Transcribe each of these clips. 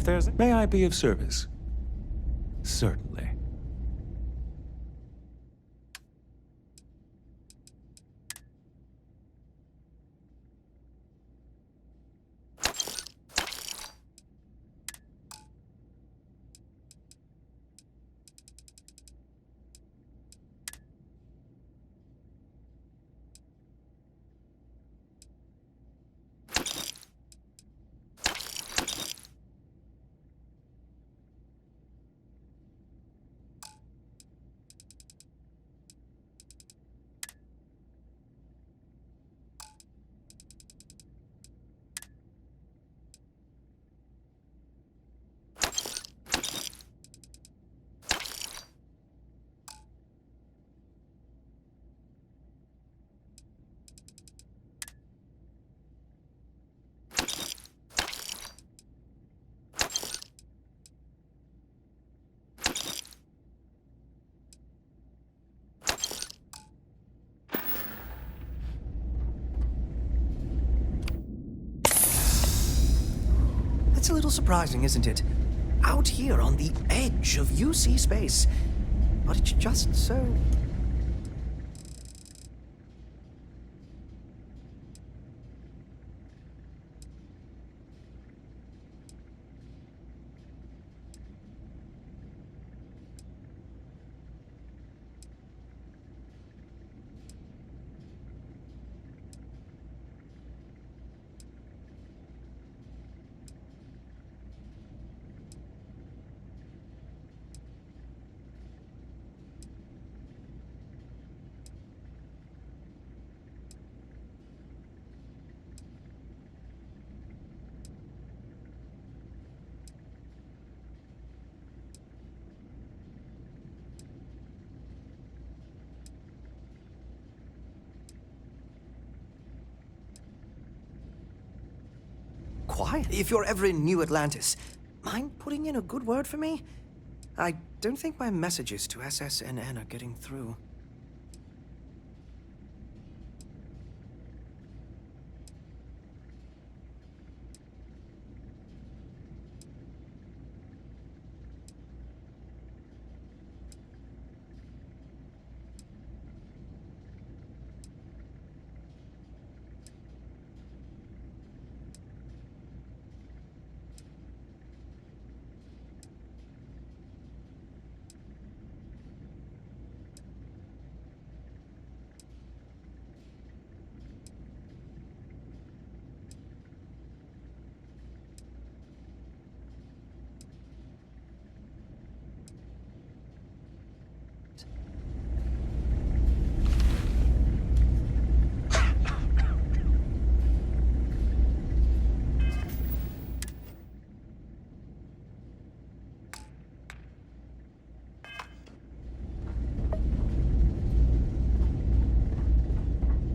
If there's... May I be of service? Certainly. It's a little surprising, isn't it? Out here on the edge of UC space. But it's just so... quiet. If you're ever in New Atlantis, mind putting in a good word for me? I don't think my messages to SSNN are getting through.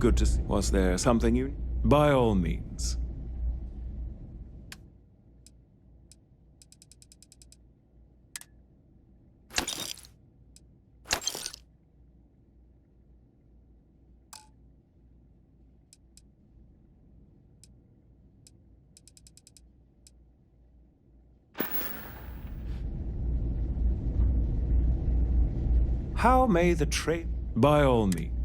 Good to see. Was there something you... By all means. How may the trade... By all means.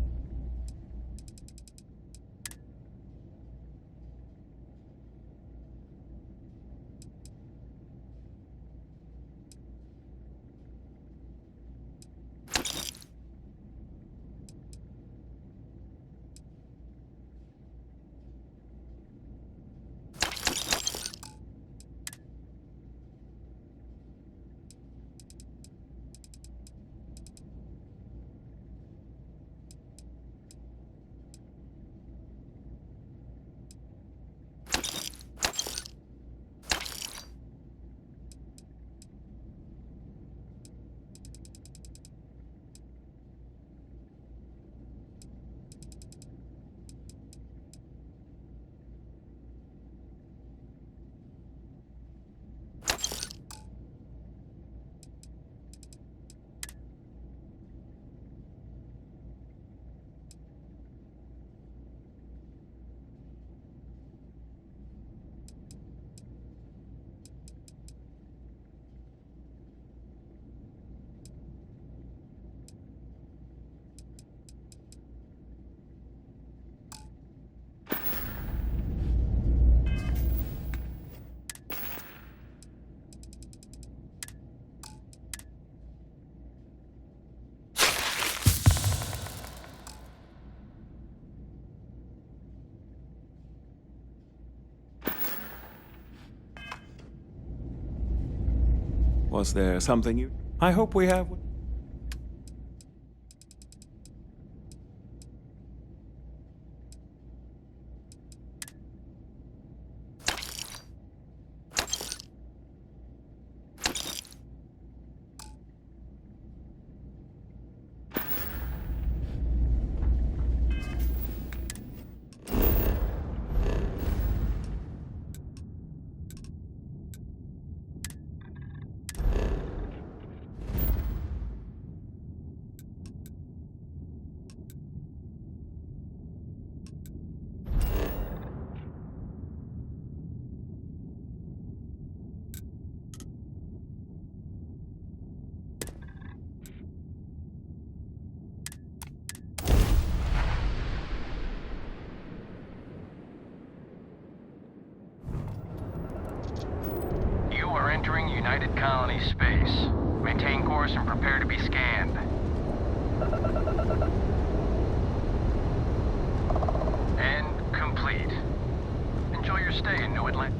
Was there something you... I hope we have... You are entering United Colony space. Maintain course and prepare to be scanned. And complete. Enjoy your stay in New Atlantis.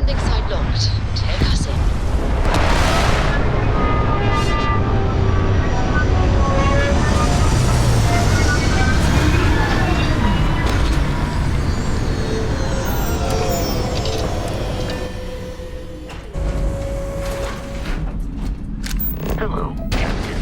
Landing site locked. Take us in. Hello, Captain.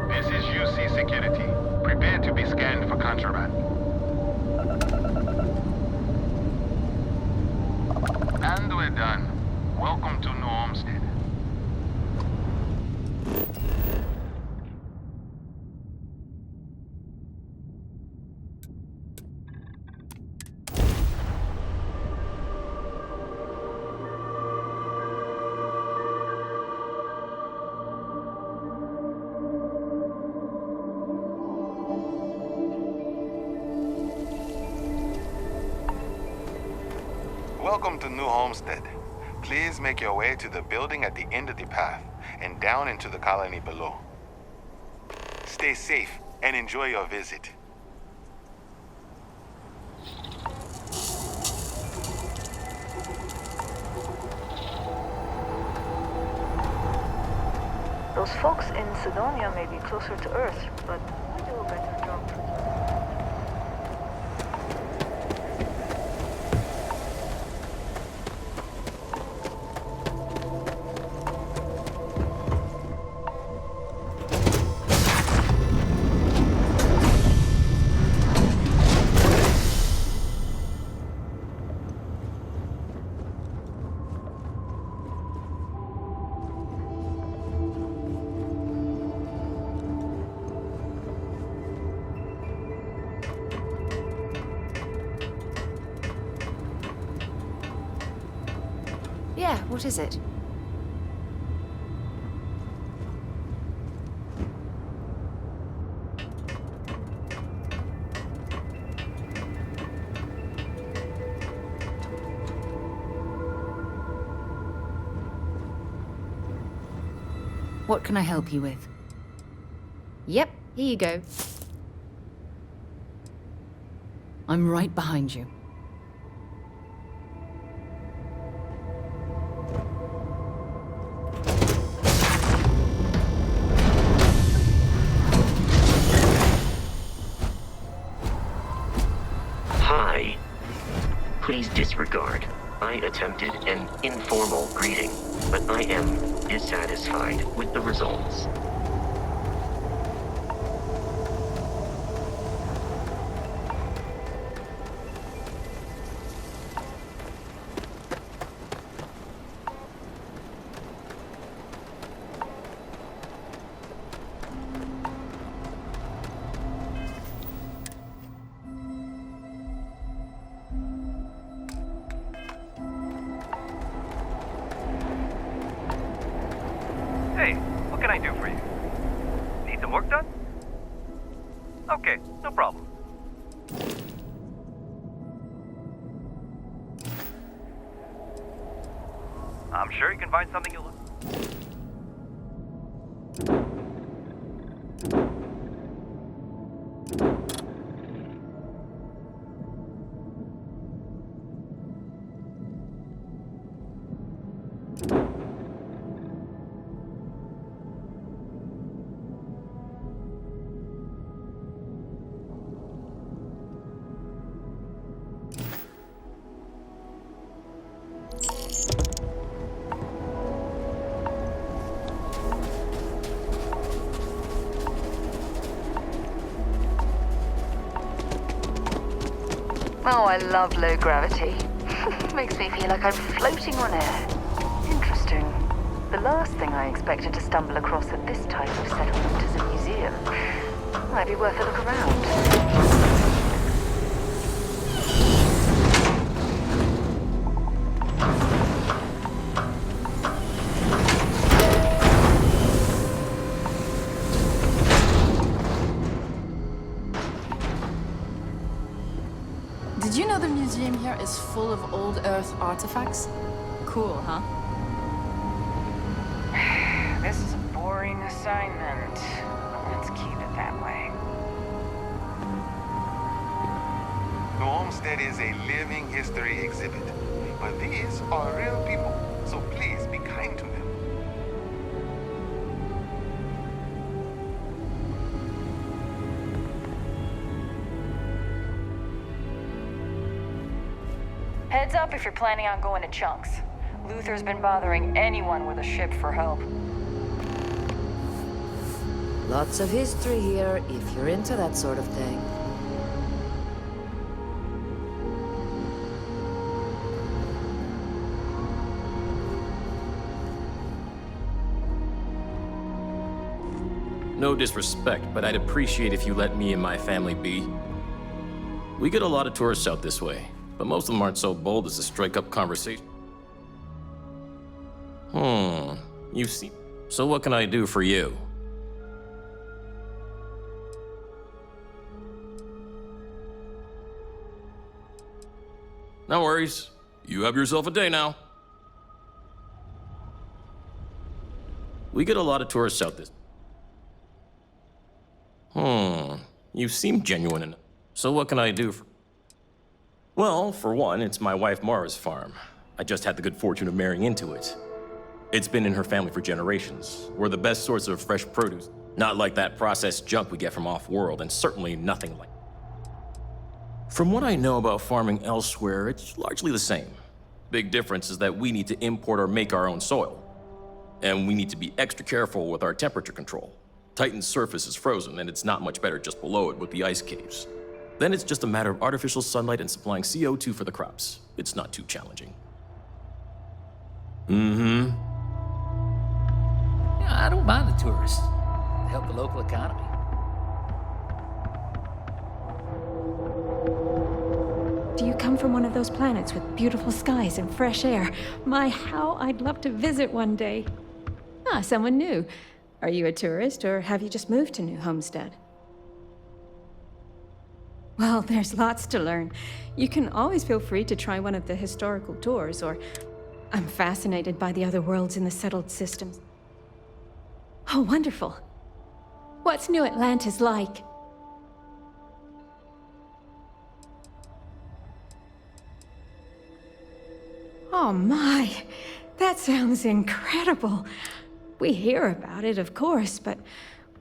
This is UC Security. Prepare to be scanned for contraband. And we're done. Welcome to New Homestead. Welcome to New Homestead. Please make your way to the building at the end of the path and down into the colony below. Stay safe and enjoy your visit. Those folks in Sidonia may be closer to Earth, but we do a better job. Yeah, what is it? What can I help you with? Yep, here you go. I'm right behind you. Hi. Please disregard. I attempted an informal greeting, but I am dissatisfied with the results. work done? Okay, no problem. I'm sure you can find something you'll... Oh, I love low gravity. Makes me feel like I'm floating on air. Interesting. The last thing I expected to stumble across at this type of settlement is a museum. Might be worth a look around. Did you know the museum here is full of old Earth artifacts? Cool, huh? This is a boring assignment. Let's keep it that way. New Homestead is a living history exhibit, but these are real people, so please be kind to them. Heads up if you're planning on going to Chunks. Luther's been bothering anyone with a ship for help. Lots of history here, if you're into that sort of thing. No disrespect, but I'd appreciate if you let me and my family be. We get a lot of tourists out this way, but most of them aren't so bold as to strike up conversation. You see. So what can I do for you? No worries. You have yourself a day now. We get a lot of tourists out this. You seem genuine enough. So what can I do for... Well, for one, it's my wife Mara's farm. I just had the good fortune of marrying into it. It's been in her family for generations. We're the best source of fresh produce. Not like that processed junk we get from off-world, and certainly nothing like... From what I know about farming elsewhere, it's largely the same. Big difference is that we need to import or make our own soil. And we need to be extra careful with our temperature control. Titan's surface is frozen, and it's not much better just below it with the ice caves. Then it's just a matter of artificial sunlight and supplying CO2 for the crops. It's not too challenging. Yeah, I don't mind the tourists. They help the local economy. Do you come from one of those planets with beautiful skies and fresh air? My, how I'd love to visit one day. Ah, someone new. Are you a tourist, or have you just moved to New Homestead? Well, there's lots to learn. You can always feel free to try one of the historical tours, or... I'm fascinated by the other worlds in the settled systems. Oh, wonderful. What's New Atlantis like? Oh my, that sounds incredible. We hear about it, of course, but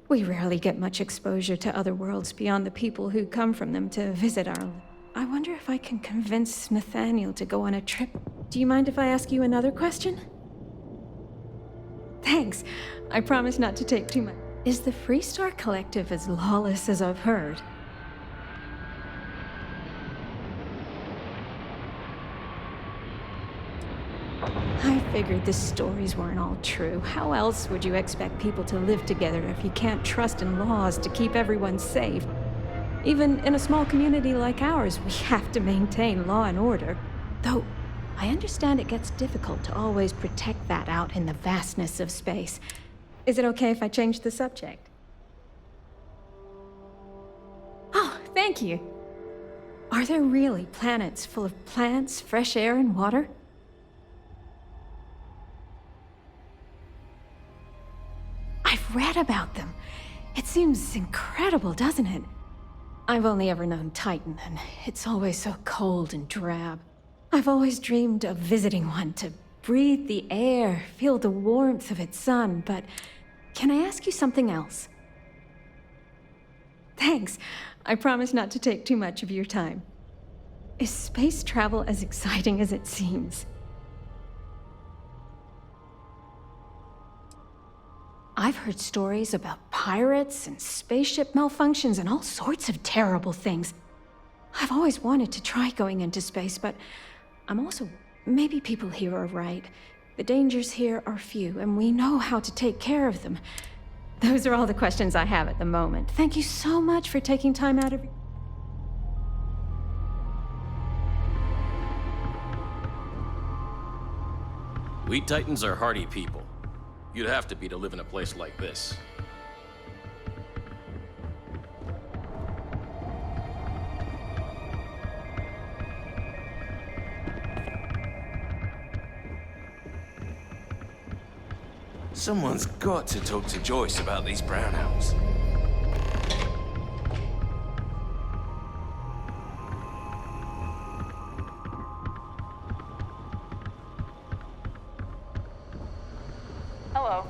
we rarely get much exposure to other worlds beyond the people who come from them to visit our... I wonder if I can convince Nathaniel to go on a trip. Do you mind if I ask you another question? Thanks. I promise not to take too much. Is the Freestar Collective as lawless as I've heard? I figured the stories weren't all true. How else would you expect people to live together if you can't trust in laws to keep everyone safe? Even in a small community like ours, we have to maintain law and order. Though, I understand it gets difficult to always protect that out in the vastness of space. Is it okay if I change the subject? thank you. Are there really planets full of plants, fresh air, and water? I've read about them. It seems incredible, doesn't it? I've only ever known Titan, and it's always so cold and drab. I've always dreamed of visiting one to breathe the air, feel the warmth of its sun, but can I ask you something else? Thanks. I promise not to take too much of your time. Is space travel as exciting as it seems? I've heard stories about pirates and spaceship malfunctions and all sorts of terrible things. I've always wanted to try going into space, but I'm also... Maybe people here are right. The dangers here are few, and we know how to take care of them. Those are all the questions I have at the moment. Thank you so much for taking time out of... We Titans are hardy people. You'd have to be to live in a place like this. Someone's got to talk to Joyce about these brownouts. Hello.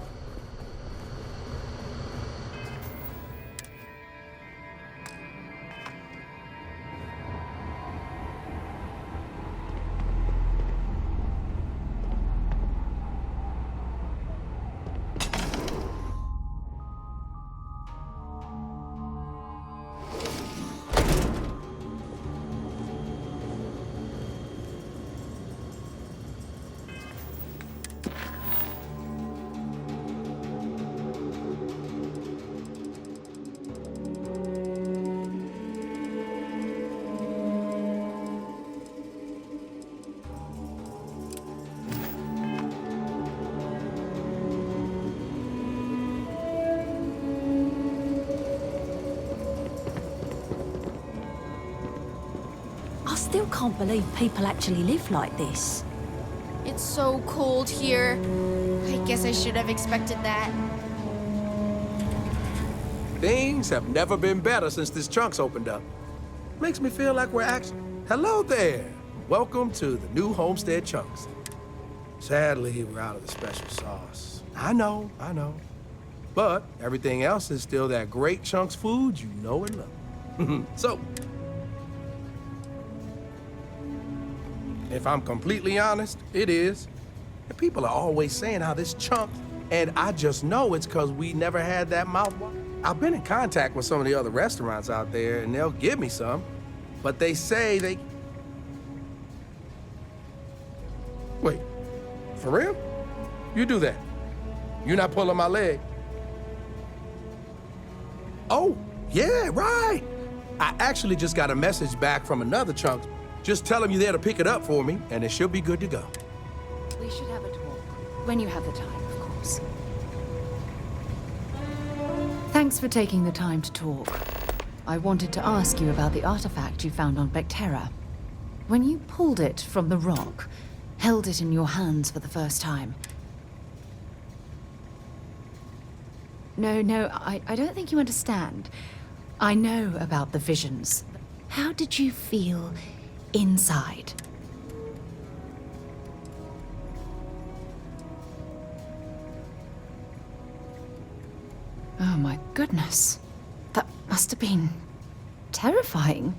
I still can't believe people actually live like this. It's so cold here. I guess I should have expected that. Things have never been better since this Chunks opened up. Makes me feel like we're actually... Hello there! Welcome to the new Homestead Chunks. Sadly, we're out of the special sauce. I know. But everything else is still that great Chunks food you know and love. So, if I'm completely honest, it is. And people are always saying how this Chunk, and I just know it's because we never had that mouthwash. I've been in contact with some of the other restaurants out there, and they'll give me some, but they say they... Wait, for real? You do that? You're not pulling my leg? Oh, yeah, right. I actually just got a message back from another Chunk. Just tell him you're there to pick it up for me, and it should be good to go. We should have a talk. When you have the time, of course. Thanks for taking the time to talk. I wanted to ask you about the artifact you found on Bactera. When you pulled it from the rock, held it in your hands for the first time. No, I don't think you understand. I know about the visions. How did you feel inside? Oh my goodness. That must have been terrifying.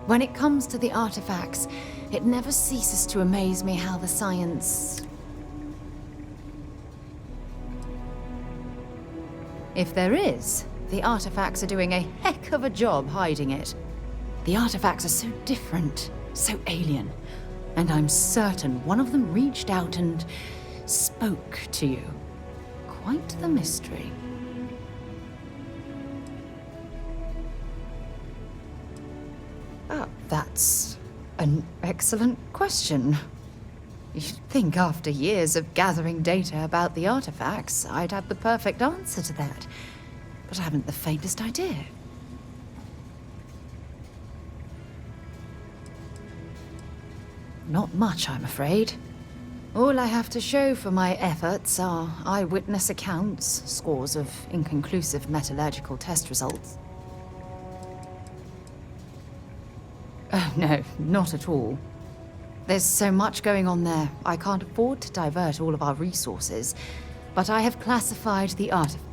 When it comes to the artifacts, it never ceases to amaze me how the science... If there is, the artifacts are doing a heck of a job hiding it. The artifacts are so different, so alien, and I'm certain one of them reached out and spoke to you. Quite the mystery. That's an excellent question. You'd think after years of gathering data about the artifacts, I'd have the perfect answer to that. But I haven't the faintest idea. Not much, I'm afraid. All I have to show for my efforts are eyewitness accounts, scores of inconclusive metallurgical test results. Oh, no, not at all. There's so much going on there, I can't afford to divert all of our resources, but I have classified the artifact.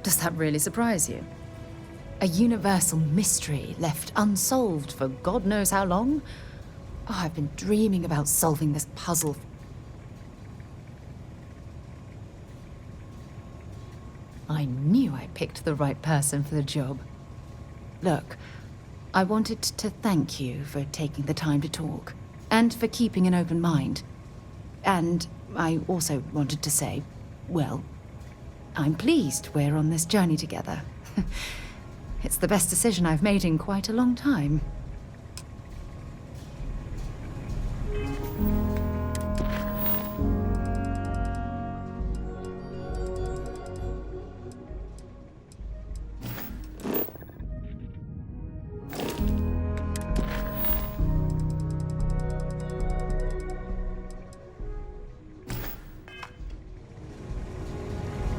Does that really surprise you? A universal mystery left unsolved for God knows how long? Oh, I've been dreaming about solving this puzzle. I knew I picked the right person for the job. Look, I wanted to thank you for taking the time to talk, and for keeping an open mind. And I also wanted to say, well, I'm pleased we're on this journey together. It's the best decision I've made in quite a long time.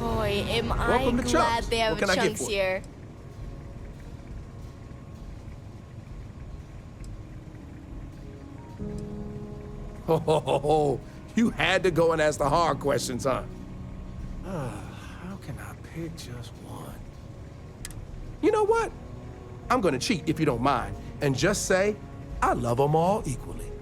Boy, am Welcome I to glad Chunks. they have What can I get Chunks for you? here. Oh, you had to go and ask the hard questions, huh? How can I pick just one? You know what? I'm gonna cheat if you don't mind, and just say, I love them all equally.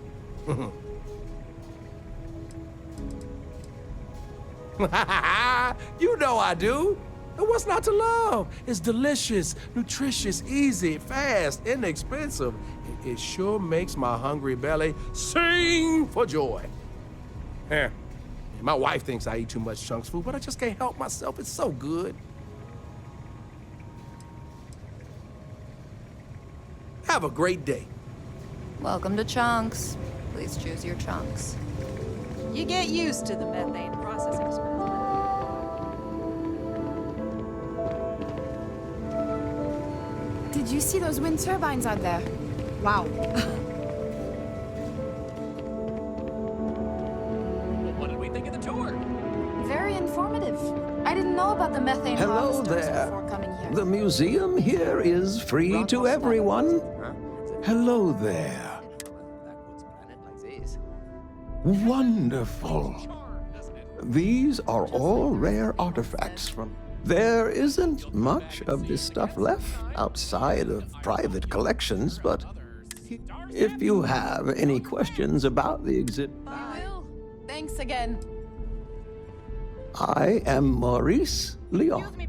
You know I do. And what's not to love? It's delicious, nutritious, easy, fast, inexpensive. It sure makes my hungry belly sing for joy. My wife thinks I eat too much Chunks food, but I just can't help myself. It's so good. Have a great day. Welcome to Chunks. Please choose your chunks. You get used to the methane processing smell. Did you see those wind turbines out there? Wow. What did we think of the tour? Very informative. I didn't know about the methane Hello harvesters there. before coming here. The museum here is free to everyone. Hello there. Wonderful. These are all rare artifacts from... There isn't much of this stuff left outside of private collections, but if you have any questions about the exhibit... Will, thanks again. I am Maurice Leon,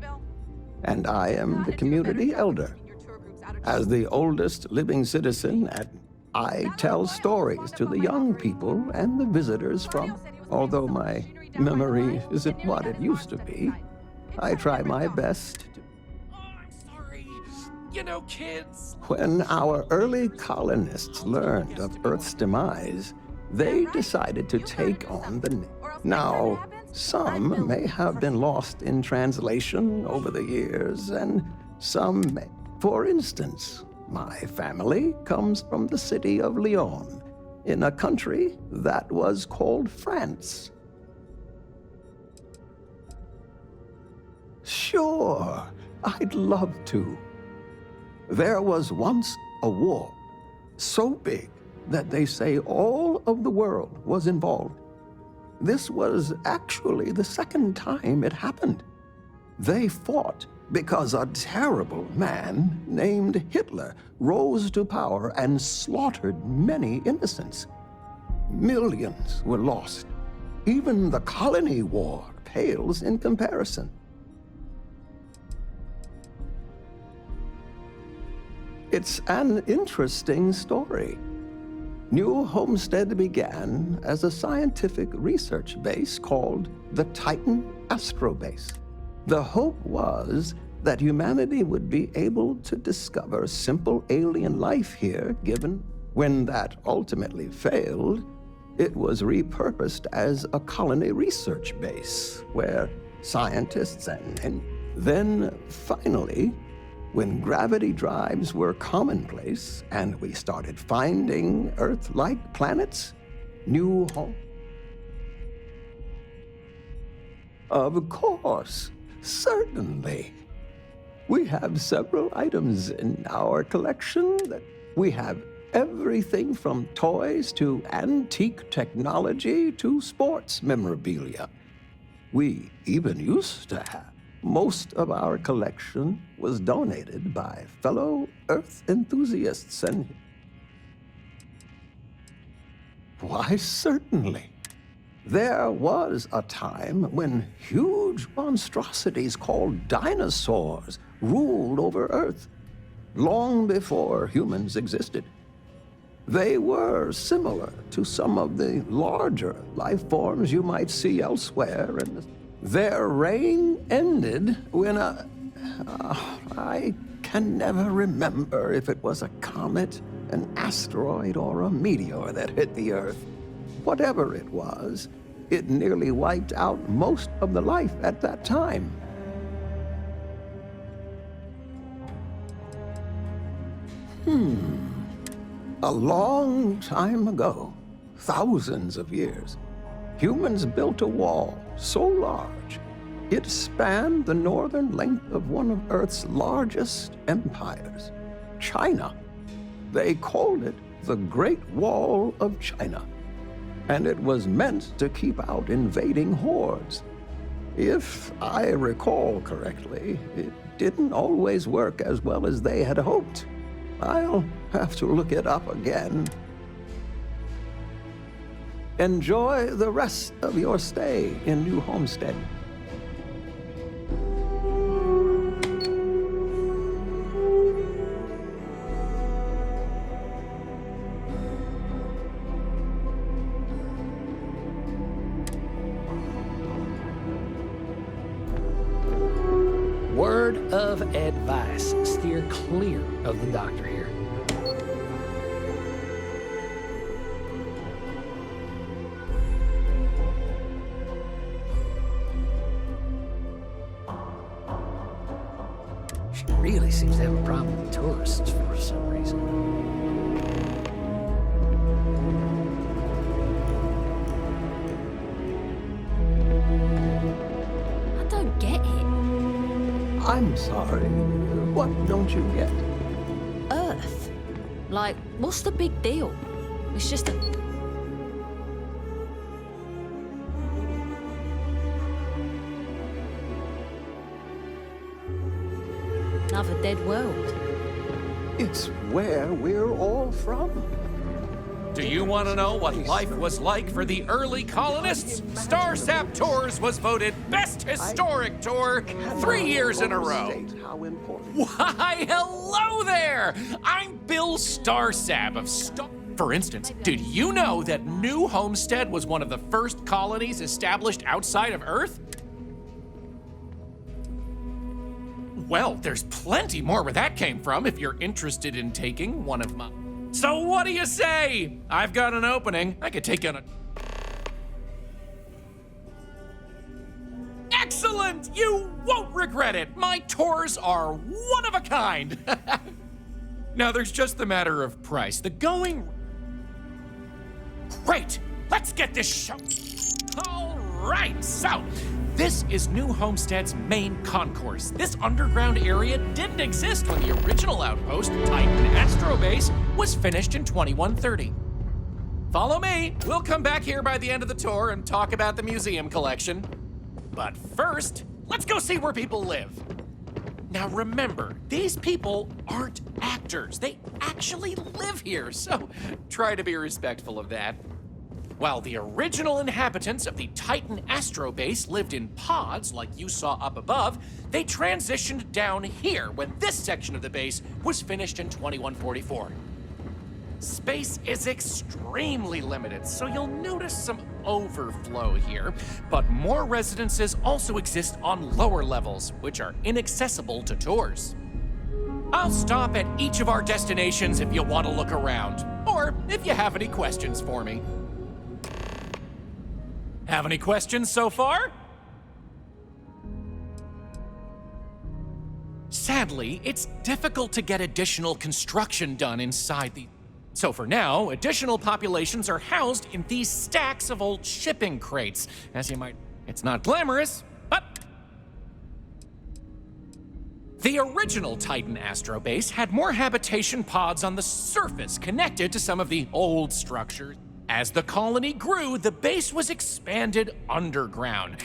and I am the community elder. As the oldest living citizen, I tell stories to the young people and the visitors from... Although my memory isn't what it used to be, I try my best to... You know, kids. When our early colonists learned of Earth's demise, they decided to take on the... Now, some may have been lost in translation over the years, and some may... For instance, my family comes from the city of Lyon, in a country that was called France. Sure, I'd love to. There was once a war so big that they say all of the world was involved. This was actually the second time it happened. They fought because a terrible man named Hitler rose to power and slaughtered many innocents. Millions were lost. Even the colony war pales in comparison. It's an interesting story. New Homestead began as a scientific research base called the Titan Astrobase. The hope was that humanity would be able to discover simple alien life here, given when that ultimately failed, it was repurposed as a colony research base where scientists and then finally, when gravity drives were commonplace and we started finding Earth-like planets, new home. Of course, certainly. We have several items in our collection that we have everything from toys to antique technology to sports memorabilia. We even used to have. Most of our collection was donated by fellow Earth enthusiasts and... Why, certainly. There was a time when huge monstrosities called dinosaurs ruled over Earth, long before humans existed. They were similar to some of the larger life forms you might see elsewhere, and their reign ended when I can never remember if it was a comet, an asteroid, or a meteor that hit the Earth. Whatever it was, it nearly wiped out most of the life at that time. A long time ago, thousands of years, humans built a wall so large it spanned the northern length of one of Earth's largest empires, China. They called it the Great Wall of China, and it was meant to keep out invading hordes. If I recall correctly, it didn't always work as well as they had hoped. I'll have to look it up again. Enjoy the rest of your stay in New Homestead. Word of advice, steer clear of the doctor here. She really seems to have a problem with tourists for some reason. I don't get it. I'm sorry. What don't you get? Earth. Like, what's the big deal? It's just a... another dead world. It's where we're all from. Do you want to know what life was like for the early colonists? Starsap Tours was voted Best Historic Tour 3 years in a row. Why, hello there! I'm Bill Starsap of For instance, did you know that New Homestead was one of the first colonies established outside of Earth? Well, there's plenty more where that came from if you're interested in taking one of my... So what do you say? I've got an opening. I could take on a... Excellent! You won't regret it. My tours are one of a kind. Now there's just the matter of price. The going... Great! Let's get this show... All right, so... This is New Homestead's main concourse. This underground area didn't exist when the original outpost, Titan Astrobase, was finished in 2130. Follow me. We'll come back here by the end of the tour and talk about the museum collection. But first, let's go see where people live. Now remember, these people aren't actors. They actually live here, so try to be respectful of that. While the original inhabitants of the Titan Astrobase lived in pods like you saw up above, they transitioned down here when this section of the base was finished in 2144. Space is extremely limited, so you'll notice some overflow here, but more residences also exist on lower levels, which are inaccessible to tours. I'll stop at each of our destinations if you want to look around, or if you have any questions for me. Have any questions so far? Sadly, it's difficult to get additional construction done inside the... So for now, additional populations are housed in these stacks of old shipping crates. As you might... It's not glamorous, but... The original Titan astrobase had more habitation pods on the surface connected to some of the old structures. As the colony grew, the base was expanded underground.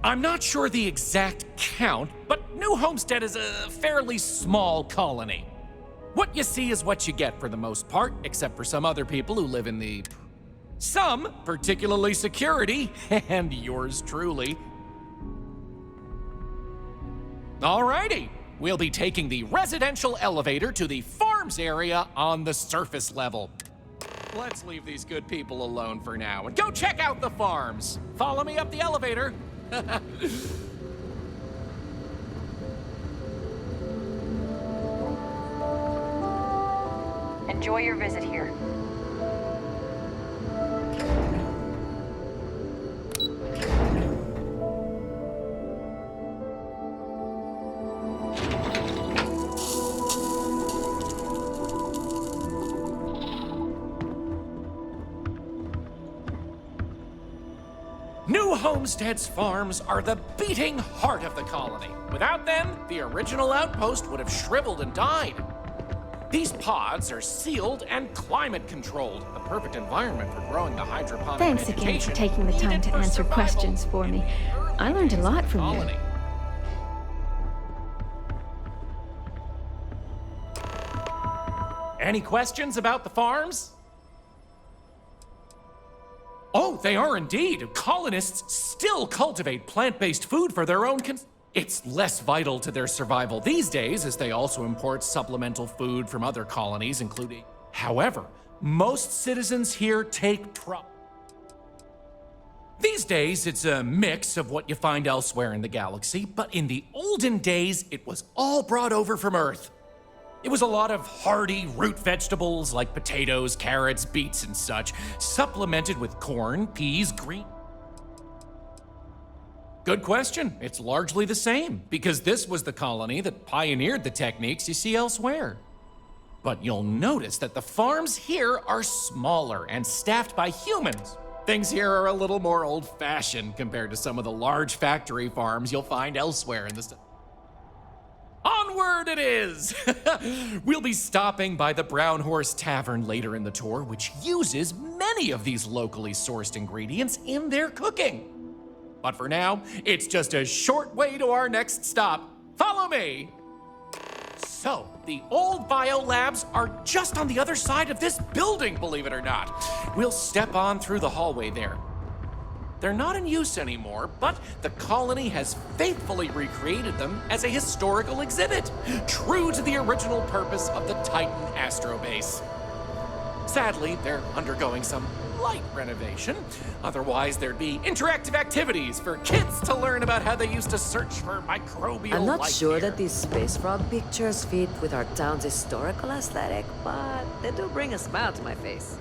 I'm not sure the exact count, but New Homestead is a fairly small colony. What you see is what you get for the most part, except for some other people who live in the... Some, particularly security, and yours truly. Alrighty, we'll be taking the residential elevator to the farms area on the surface level. Let's leave these good people alone for now and go check out the farms. Follow me up the elevator. Enjoy your visit here. New Homestead's farms are the beating heart of the colony. Without them, the original outpost would have shriveled and died. These pods are sealed and climate controlled, the perfect environment for growing the hydroponic Thanks again for taking the time to answer questions for me. I learned a lot from you. Any questions about the farms? Oh, they are indeed. Colonists still cultivate plant-based food for their own It's less vital to their survival these days, as they also import supplemental food from other colonies, including... However, most citizens here take pride. These days, it's a mix of what you find elsewhere in the galaxy, but in the olden days, it was all brought over from Earth. It was a lot of hardy root vegetables like potatoes, carrots, beets, and such, supplemented with corn, peas, green... Good question. It's largely the same, because this was the colony that pioneered the techniques you see elsewhere. But you'll notice that the farms here are smaller and staffed by humans. Things here are a little more old-fashioned compared to some of the large factory farms you'll find elsewhere in the... Onward it is! We'll be stopping by the Brown Horse Tavern later in the tour, which uses many of these locally sourced ingredients in their cooking. But for now, it's just a short way to our next stop. Follow me! So, the old biolabs are just on the other side of this building, believe it or not. We'll step on through the hallway there. They're not in use anymore, but the colony has faithfully recreated them as a historical exhibit, true to the original purpose of the Titan astrobase. Sadly, they're undergoing some light renovation. Otherwise, there'd be interactive activities for kids to learn about how they used to search for microbial I'm not life sure here. that these space frog pictures fit with our town's historical aesthetic, but they do bring a smile to my face.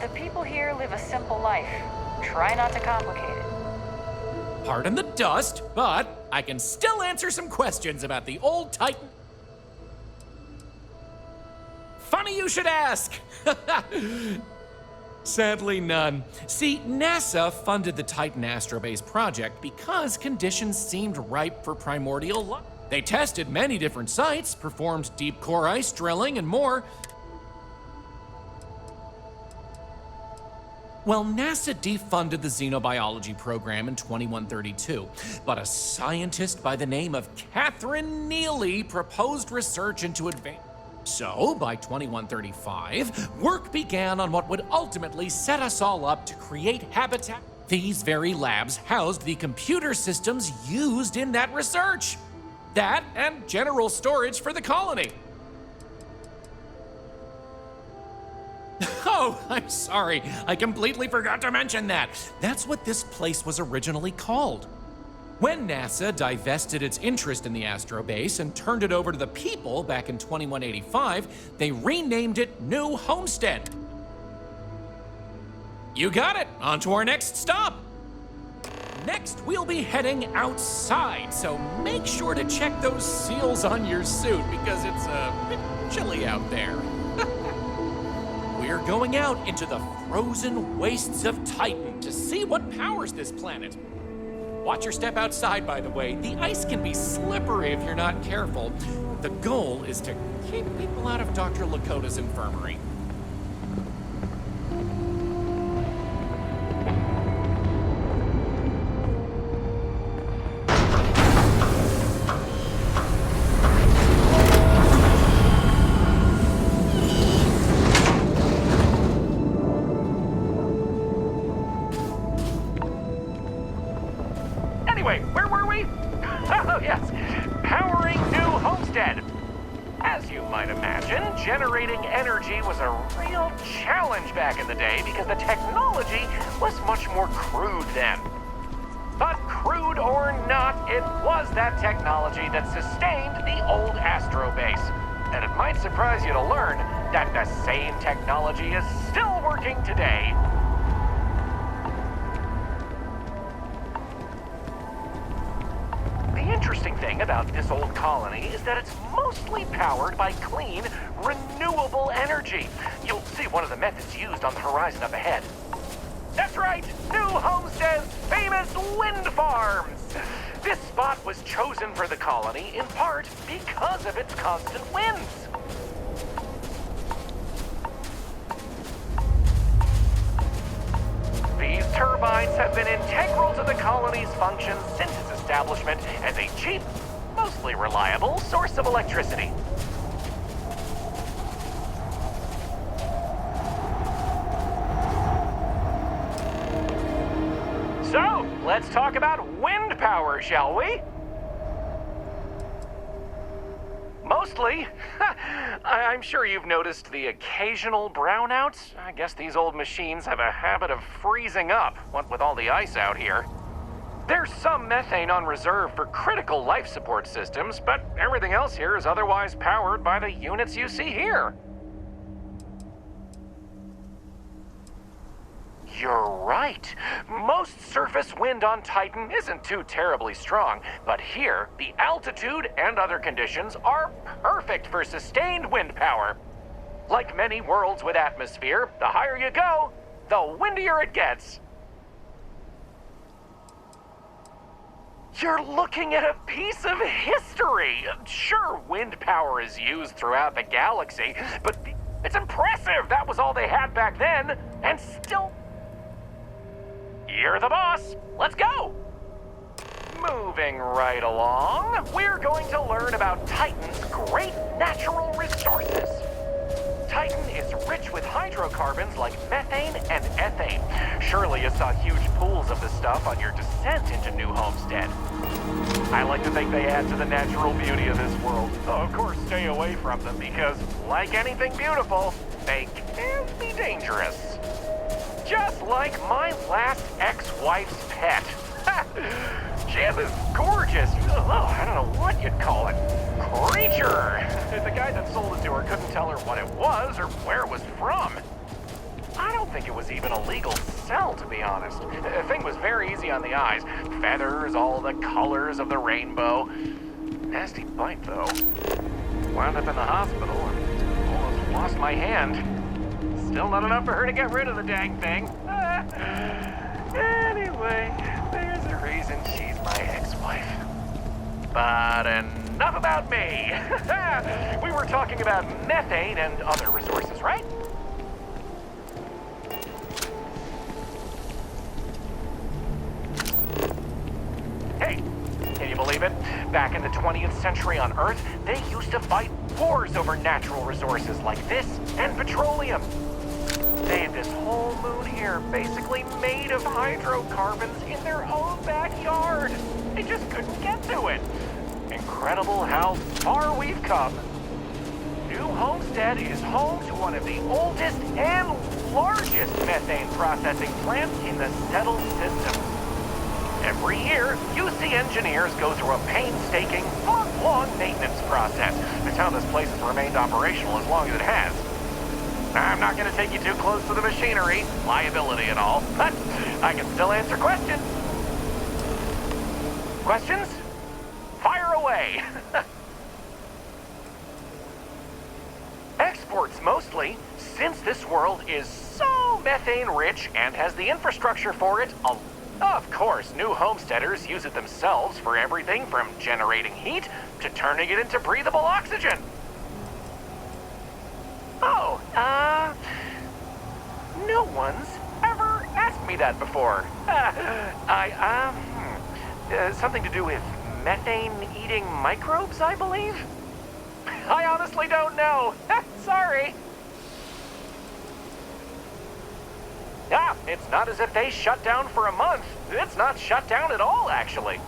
The people here live a simple life. Try not to complicate it. Pardon the dust, but I can still answer some questions about the old Titan. Funny you should ask. Sadly, none. See, NASA funded the Titan astrobase project because conditions seemed ripe for primordial life. They tested many different sites, performed deep core ice drilling, and more. Well, NASA defunded the xenobiology program in 2132, but a scientist by the name of Catherine Neely proposed research into advanced. So, by 2135, work began on what would ultimately set us all up to create habitat. These very labs housed the computer systems used in that research. That and general storage for the colony. Oh, I'm sorry. I completely forgot to mention that. That's what this place was originally called. When NASA divested its interest in the astrobase and turned it over to the people back in 2185, they renamed it New Homestead. You got it. On to our next stop. Next, we'll be heading outside, so make sure to check those seals on your suit because it's a bit chilly out there. We're going out into the frozen wastes of Titan to see what powers this planet. Watch your step outside, by the way. The ice can be slippery if you're not careful. The goal is to keep people out of Dr. Lakota's infirmary. Anyway, where were we? Oh, yes. Powering New Homestead. As you might imagine, generating energy was a real challenge back in the day because the technology was much more crude then. But crude or not, it was that technology that sustained the old Astro base. And it might surprise you to learn that the same technology is still working today. The interesting thing about this old colony is that it's mostly powered by clean, renewable energy. You'll see one of the methods used on the horizon up ahead. That's right, New Homestead's famous wind farms. This spot was chosen for the colony in part because of its constant winds. These turbines have been integral to the colony's functions since its establishment as a cheap, mostly reliable source of electricity. So, let's talk about wind power, shall we? Mostly. I'm sure you've noticed the occasional brownouts. I guess these old machines have a habit of freezing up, what with all the ice out here. There's some methane on reserve for critical life support systems, but everything else here is otherwise powered by the units you see here. You're right. Most surface wind on Titan isn't too terribly strong, but here, the altitude and other conditions are perfect for sustained wind power. Like many worlds with atmosphere, the higher you go, the windier it gets. You're looking at a piece of history. Sure, wind power is used throughout the galaxy, but it's impressive. That was all they had back then, and still... You're the boss. Let's go. Moving right along, we're going to learn about Titan's great natural resources. Titan is rich with hydrocarbons like methane and ethane. Surely you saw huge pools of this stuff on your descent into New Homestead. I like to think they add to the natural beauty of this world. Though, of course, stay away from them because, like anything beautiful, they can be dangerous. Just like my last ex-wife's pet. She has this gorgeous, I don't know what you'd call it, creature. The guy that sold it to her couldn't tell her what it was or where it was from. I don't think it was even a legal sell, to be honest. The thing was very easy on the eyes. Feathers, all the colors of the rainbow. Nasty bite, though. Wound up in the hospital and almost lost my hand. Still not enough for her to get rid of the dang thing. Anyway, there's a reason she's my ex-wife. But enough about me. We were talking about methane and other resources, right? Hey, can you believe it? Back in the 20th century on Earth, they used to fight wars over natural resources like this and petroleum. They had this whole moon here basically made of hydrocarbons in their own backyard. They just couldn't get to it. Incredible how far we've come. New Homestead is home to one of the oldest and largest methane processing plants in the settled system. Every year, UC engineers go through a painstaking, month-long maintenance process. That's how this place has remained operational as long as it has. I'm not going to take you too close to the machinery, liability and all, but I can still answer questions. Questions? Fire away! Exports mostly, since this world is so methane-rich and has the infrastructure for it. Of course, new homesteaders use it themselves for everything from generating heat to turning it into breathable oxygen. Oh, no one's ever asked me that before. Something to do with methane-eating microbes, I believe? I honestly don't know. Sorry. It's not as if they shut down for a month. It's not shut down at all, actually.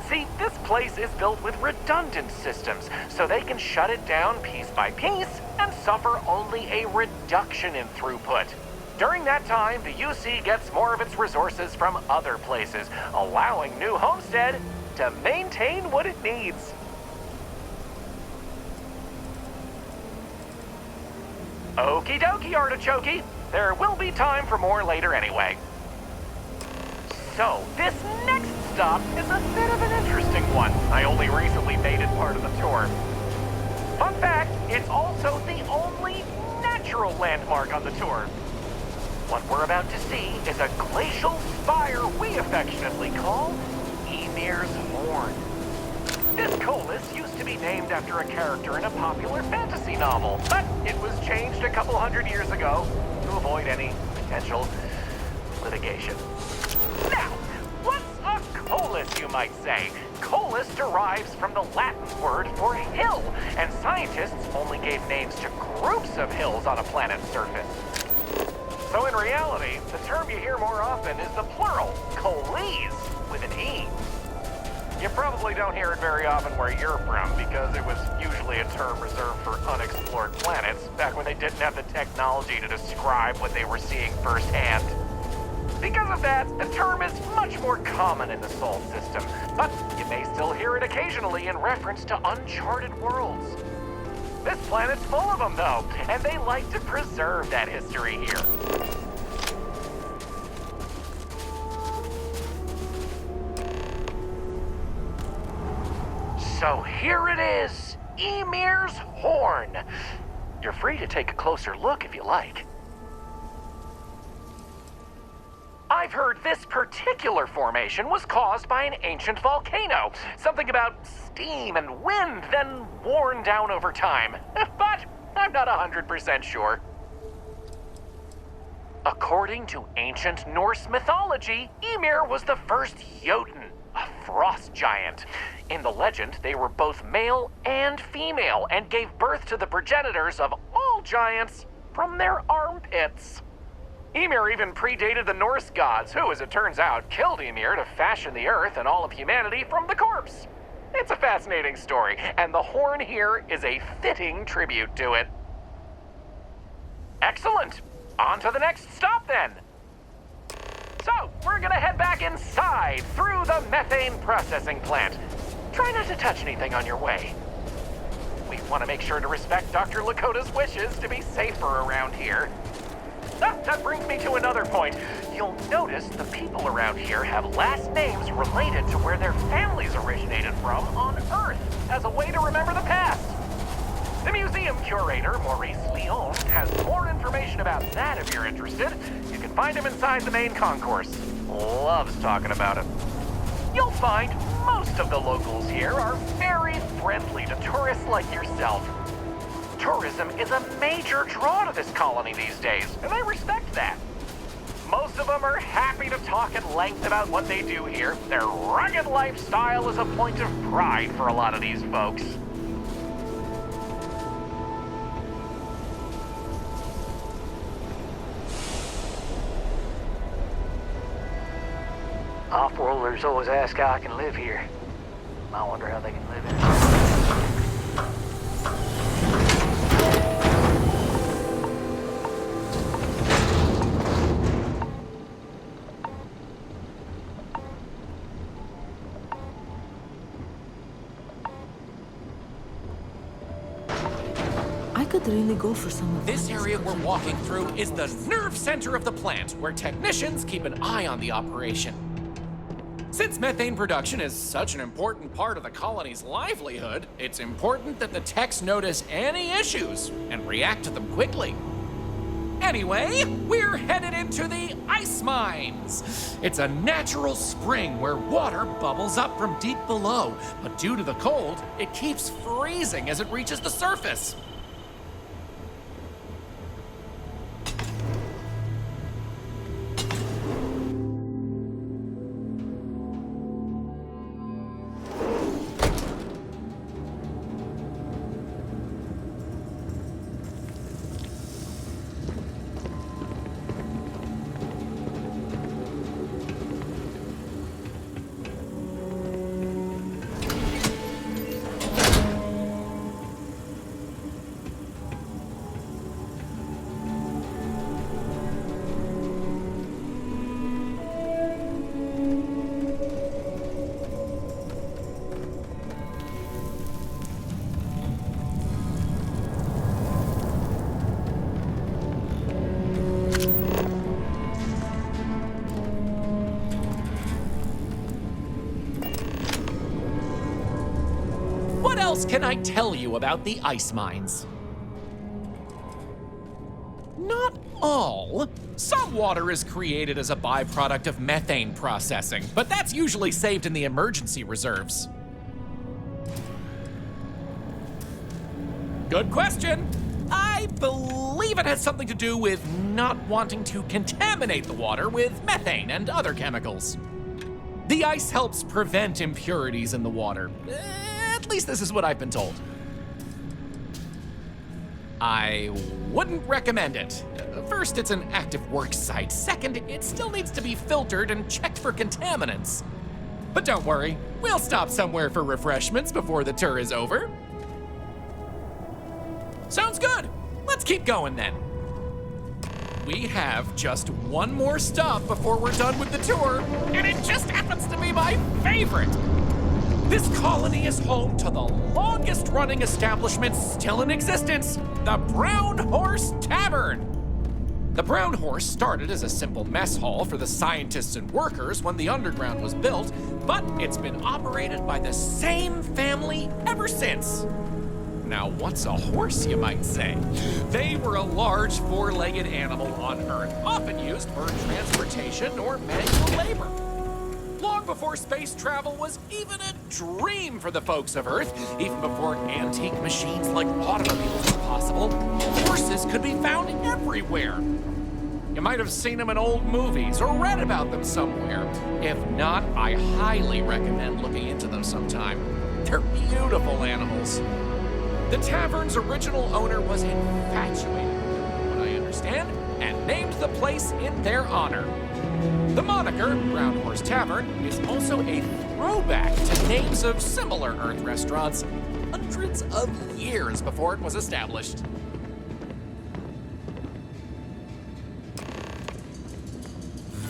See, this place is built with redundant systems, so they can shut it down piece by piece and suffer only a reduction in throughput. During that time, the UC gets more of its resources from other places, allowing New Homestead to maintain what it needs. Okie dokie, artichoke. There will be time for more later anyway. So, this next stop is a bit of an interesting one. I only recently made it part of the tour. Fun fact, it's also the only natural landmark on the tour. What we're about to see is a glacial spire we affectionately call Ymir's Horn. This colus used to be named after a character in a popular fantasy novel, but it was changed a couple hundred years ago to avoid any potential litigation. Now, what's a colus, you might say? Colus derives from the Latin word for hill, and scientists only gave names to groups of hills on a planet's surface. So in reality, the term you hear more often is the plural, coles, with an E. You probably don't hear it very often where you're from, because it was usually a term reserved for unexplored planets, back when they didn't have the technology to describe what they were seeing firsthand. Because of that, the term is much more common in the Sol system, but you may still hear it occasionally in reference to uncharted worlds. This planet's full of them, though, and they like to preserve that history here. So here it is, Ymir's Horn. You're free to take a closer look if you like. I've heard this particular formation was caused by an ancient volcano. Something about steam and wind, then worn down over time. But I'm not 100% sure. According to ancient Norse mythology, Ymir was the first Jotun, a frost giant. In the legend, they were both male and female and gave birth to the progenitors of all giants from their armpits. Ymir even predated the Norse gods, who, as it turns out, killed Ymir to fashion the earth and all of humanity from the corpse. It's a fascinating story, and the horn here is a fitting tribute to it. Excellent! On to the next stop, then! So, we're gonna head back inside, through the methane processing plant. Try not to touch anything on your way. We want to make sure to respect Dr. Lakota's wishes to be safer around here. That brings me to another point. You'll notice the people around here have last names related to where their families originated from on Earth, as a way to remember the past. The museum curator, Maurice Leon, has more information about that if you're interested. You can find him inside the main concourse. Loves talking about it. You'll find most of the locals here are very friendly to tourists like yourself. Tourism is a major draw to this colony these days, and I respect that. Most of them are happy to talk at length about what they do here. Their rugged lifestyle is a point of pride for a lot of these folks. Off-worlders always ask how I can live here. I wonder how they can live in it. I could really go for some of This area we're walking through is the nerve center of the plant, where technicians keep an eye on the operation. Since methane production is such an important part of the colony's livelihood, it's important that the techs notice any issues and react to them quickly. Anyway, we're headed into the ice mines. It's a natural spring where water bubbles up from deep below, but due to the cold, it keeps freezing as it reaches the surface. What else can I tell you about the ice mines? Not all. Some water is created as a byproduct of methane processing, but that's usually saved in the emergency reserves. Good question. I believe it has something to do with not wanting to contaminate the water with methane and other chemicals. The ice helps prevent impurities in the water. At least this is what I've been told. I wouldn't recommend it. First, it's an active work site. Second, it still needs to be filtered and checked for contaminants. But don't worry, we'll stop somewhere for refreshments before the tour is over. Sounds good. Let's keep going then. We have just one more stop before we're done with the tour, and it just happens to be my favorite. This colony is home to the longest running establishment still in existence, the Brown Horse Tavern. The Brown Horse started as a simple mess hall for the scientists and workers when the underground was built, but it's been operated by the same family ever since. Now, what's a horse, you might say? They were a large four-legged animal on Earth, often used for transportation or manual labor. Long before space travel was even a dream for the folks of Earth, even before antique machines like automobiles were possible, horses could be found everywhere. You might have seen them in old movies or read about them somewhere. If not, I highly recommend looking into them sometime. They're beautiful animals. The tavern's original owner was infatuated with them, from what I understand, and named the place in their honor. The moniker, Brown Horse Tavern, is also a throwback to names of similar Earth restaurants hundreds of years before it was established.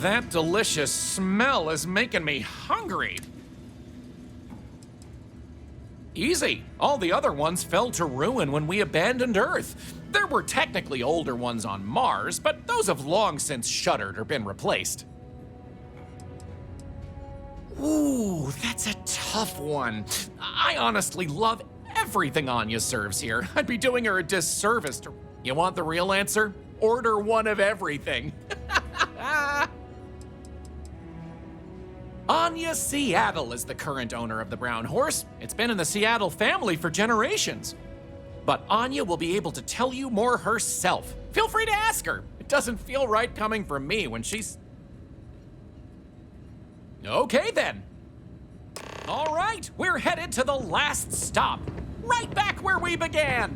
That delicious smell is making me hungry. Easy. All the other ones fell to ruin when we abandoned Earth. There were technically older ones on Mars, but those have long since shuttered or been replaced. Ooh, that's a tough one. I honestly love everything Anya serves here. I'd be doing her a disservice to... You want the real answer? Order one of everything. Anya Seattle is the current owner of the Brown Horse. It's been in the Seattle family for generations. But Anya will be able to tell you more herself. Feel free to ask her. It doesn't feel right coming from me when she's... Okay then. All right, we're headed to the last stop. Right back where we began.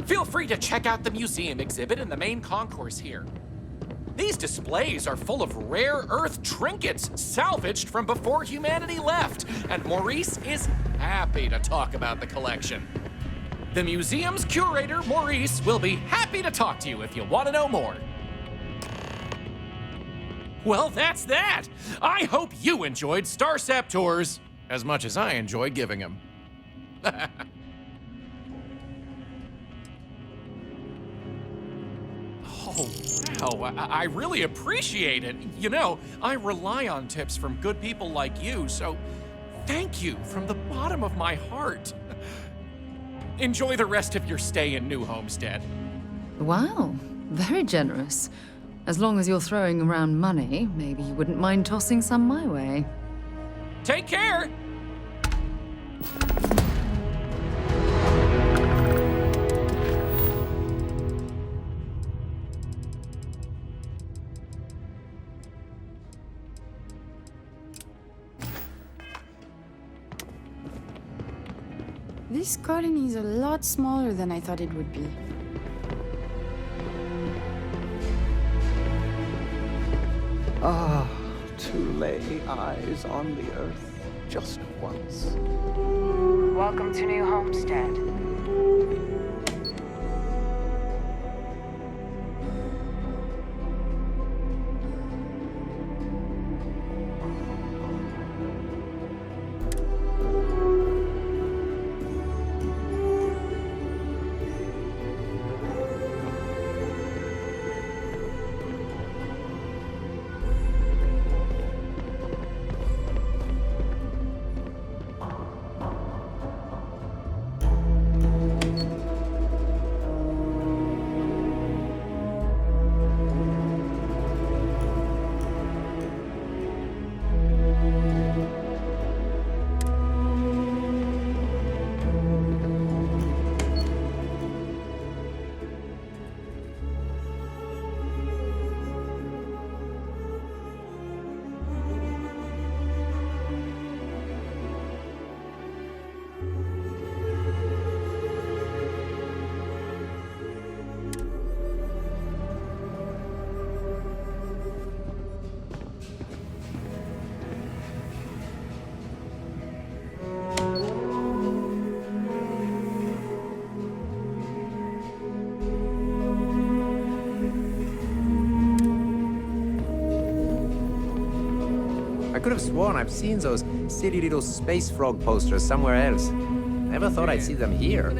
Feel free to check out the museum exhibit in the main concourse here. These displays are full of rare Earth trinkets salvaged from before humanity left, and Maurice is happy to talk about the collection. The museum's curator, Maurice, will be happy to talk to you if you want to know more. Well, that's that. I hope you enjoyed Starsap Tours as much as I enjoy giving them. Oh, wow, I really appreciate it. You know, I rely on tips from good people like you, so thank you from the bottom of my heart. Enjoy the rest of your stay in New Homestead. Wow, very generous. As long as you're throwing around money, maybe you wouldn't mind tossing some my way. Take care! This colony is a lot smaller than I thought it would be. Ah, to lay eyes on the earth just once. Welcome to New Homestead. I could have sworn I've seen those silly little space frog posters somewhere else. Never thought I'd see them here.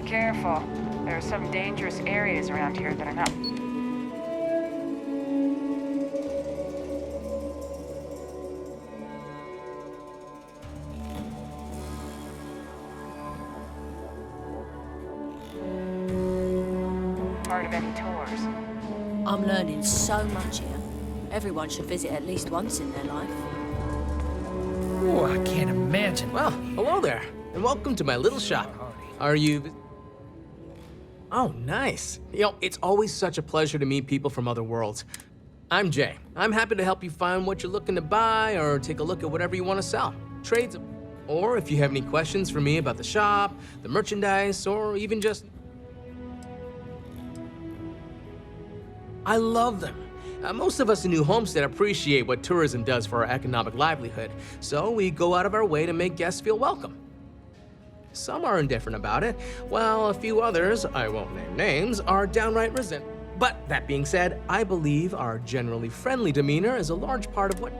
Careful. There are some dangerous areas around here that are not. Part of any tours. I'm learning so much here. Everyone should visit at least once in their life. Oh, I can't imagine. Well, hello there, and welcome to my little shop. Are you... Oh, nice. You know, it's always such a pleasure to meet people from other worlds. I'm Jay. I'm happy to help you find what you're looking to buy or take a look at whatever you want to sell. Trades, or if you have any questions for me about the shop, the merchandise, or even just... I love them. Most of us in New Homestead appreciate what tourism does for our economic livelihood, so we go out of our way to make guests feel welcome. Some are indifferent about it, while a few others, I won't name names, are downright resentful. But that being said, I believe our generally friendly demeanor is a large part of what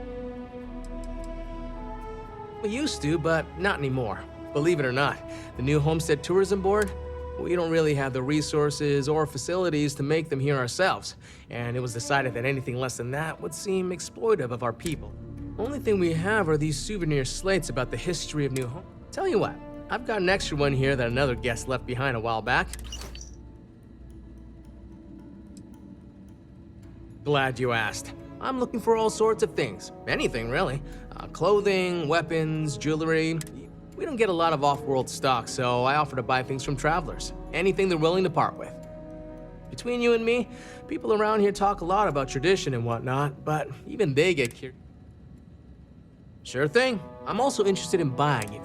we used to, but not anymore. Believe it or not, the new Homestead Tourism Board, we don't really have the resources or facilities to make them here ourselves, and it was decided that anything less than that would seem exploitive of our people. Only thing we have are these souvenir slates about the history of New Home. Tell you what, I've got an extra one here that another guest left behind a while back. Glad you asked. I'm looking for all sorts of things. Anything, really. Clothing, weapons, jewelry. We don't get a lot of off-world stock, so I offer to buy things from travelers. Anything they're willing to part with. Between you and me, people around here talk a lot about tradition and whatnot, but even they get curious. Sure thing. I'm also interested in buying it.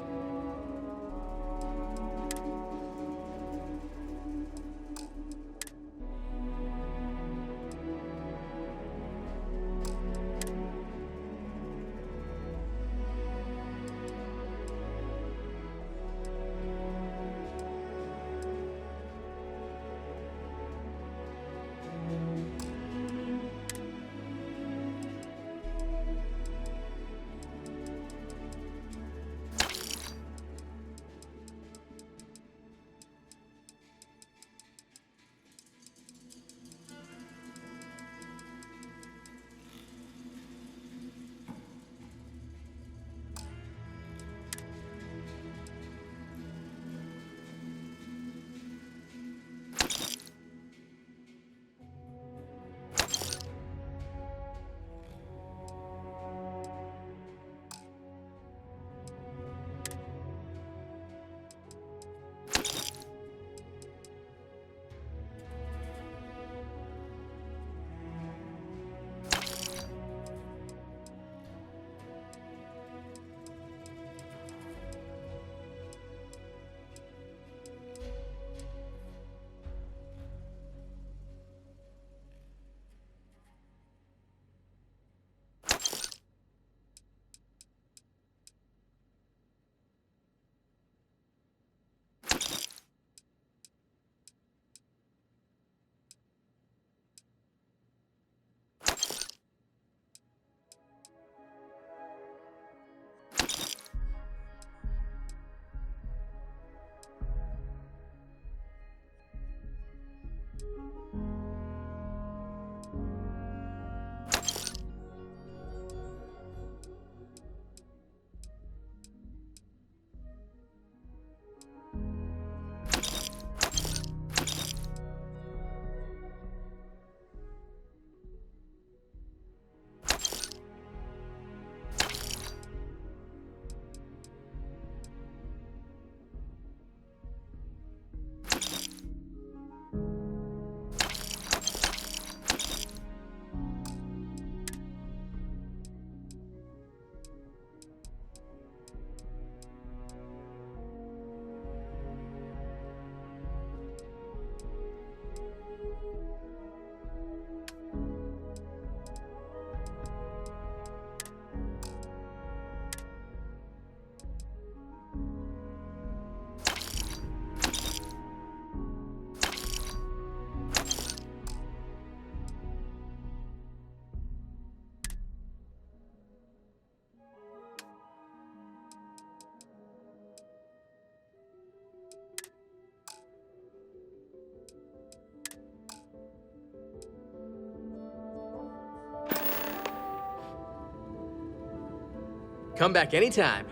Come back anytime.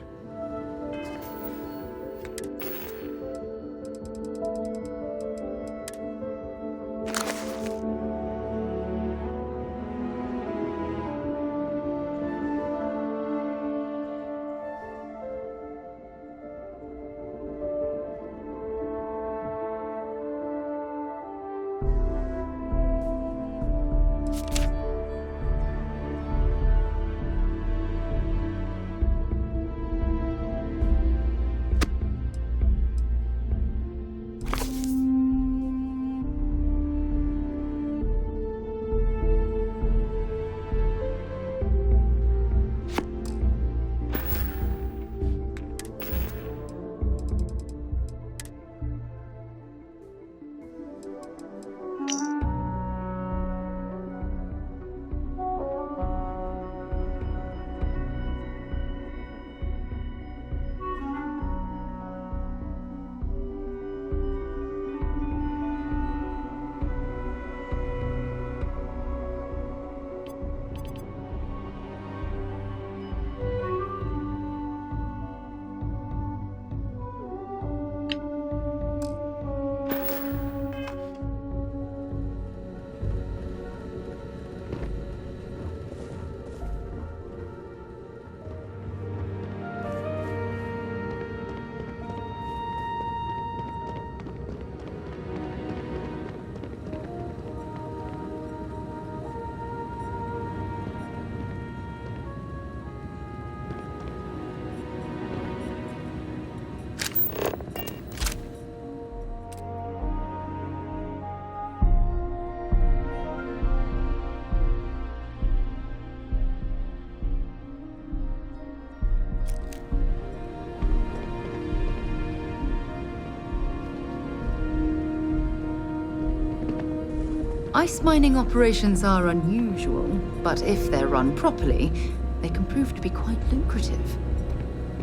Ice mining operations are unusual, but if they're run properly, they can prove to be quite lucrative.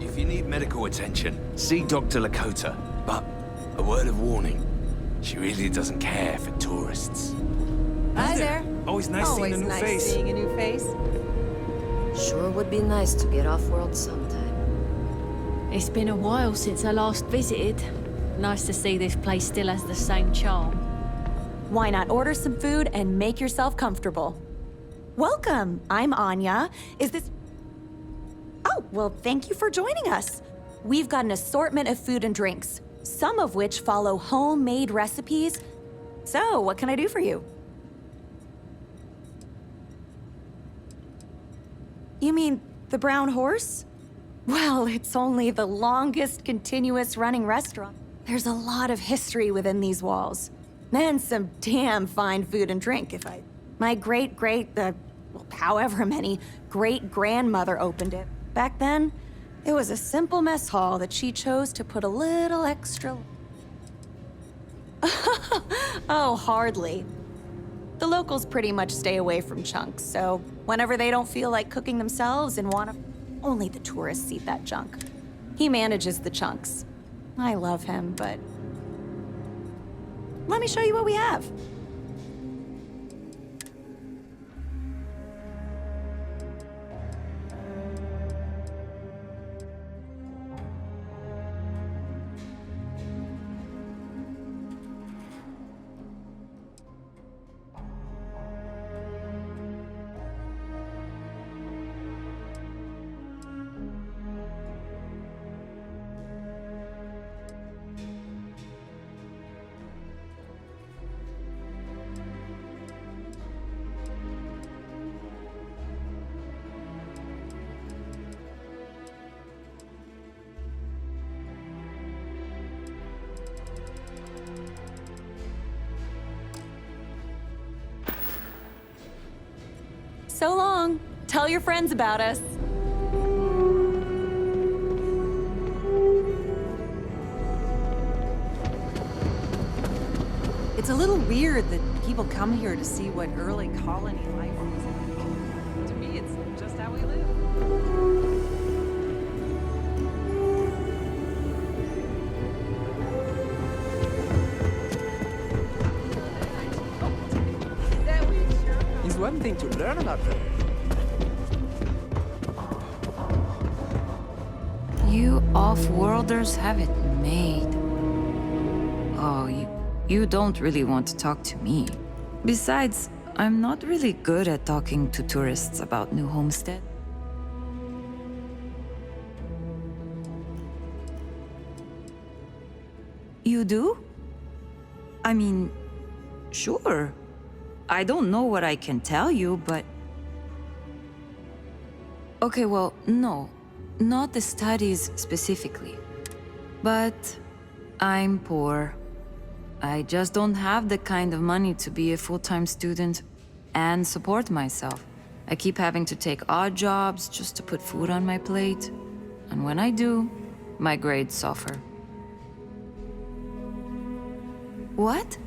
If you need medical attention, see Dr. Lakota. But a word of warning, she really doesn't care for tourists. Hi there. Always nice seeing a new face. Seeing a new face. Sure would be nice to get off-world sometime. It's been a while since I last visited. Nice to see this place still has the same charm. Why not order some food and make yourself comfortable? Welcome, I'm Anya. Is this... Oh, well, thank you for joining us. We've got an assortment of food and drinks, some of which follow homemade recipes. So, what can I do for you? You mean the Brown Horse? Well, it's only the longest continuous running restaurant. There's a lot of history within these walls. And some damn fine food and drink, if I... My however many great-grandmother opened it. Back then, it was a simple mess hall that she chose to put a little extra... Oh, hardly. The locals pretty much stay away from chunks, so whenever they don't feel like cooking themselves and want to... Only the tourists eat that junk. He manages the chunks. I love him, but... Let me show you what we have. So long. Tell your friends about us. It's a little weird that people come here to see what early colony life was like. To me, it's just how we live. It's one thing to learn about them. You off-worlders have it made. Oh, you don't really want to talk to me. Besides, I'm not really good at talking to tourists about New Homestead. You do? I mean, sure. I don't know what I can tell you, but... Okay, well, no. Not the studies specifically. But I'm poor. I just don't have the kind of money to be a full-time student and support myself. I keep having to take odd jobs just to put food on my plate. And when I do, my grades suffer. What?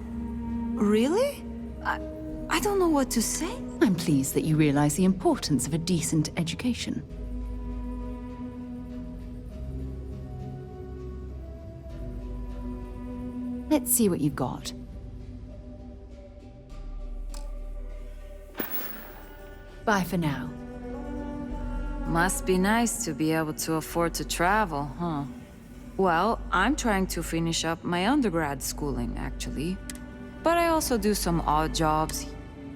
Really? I don't know what to say. I'm pleased that you realize the importance of a decent education. Let's see what you've got. Bye for now. Must be nice to be able to afford to travel, huh? Well, I'm trying to finish up my undergrad schooling, actually. But I also do some odd jobs.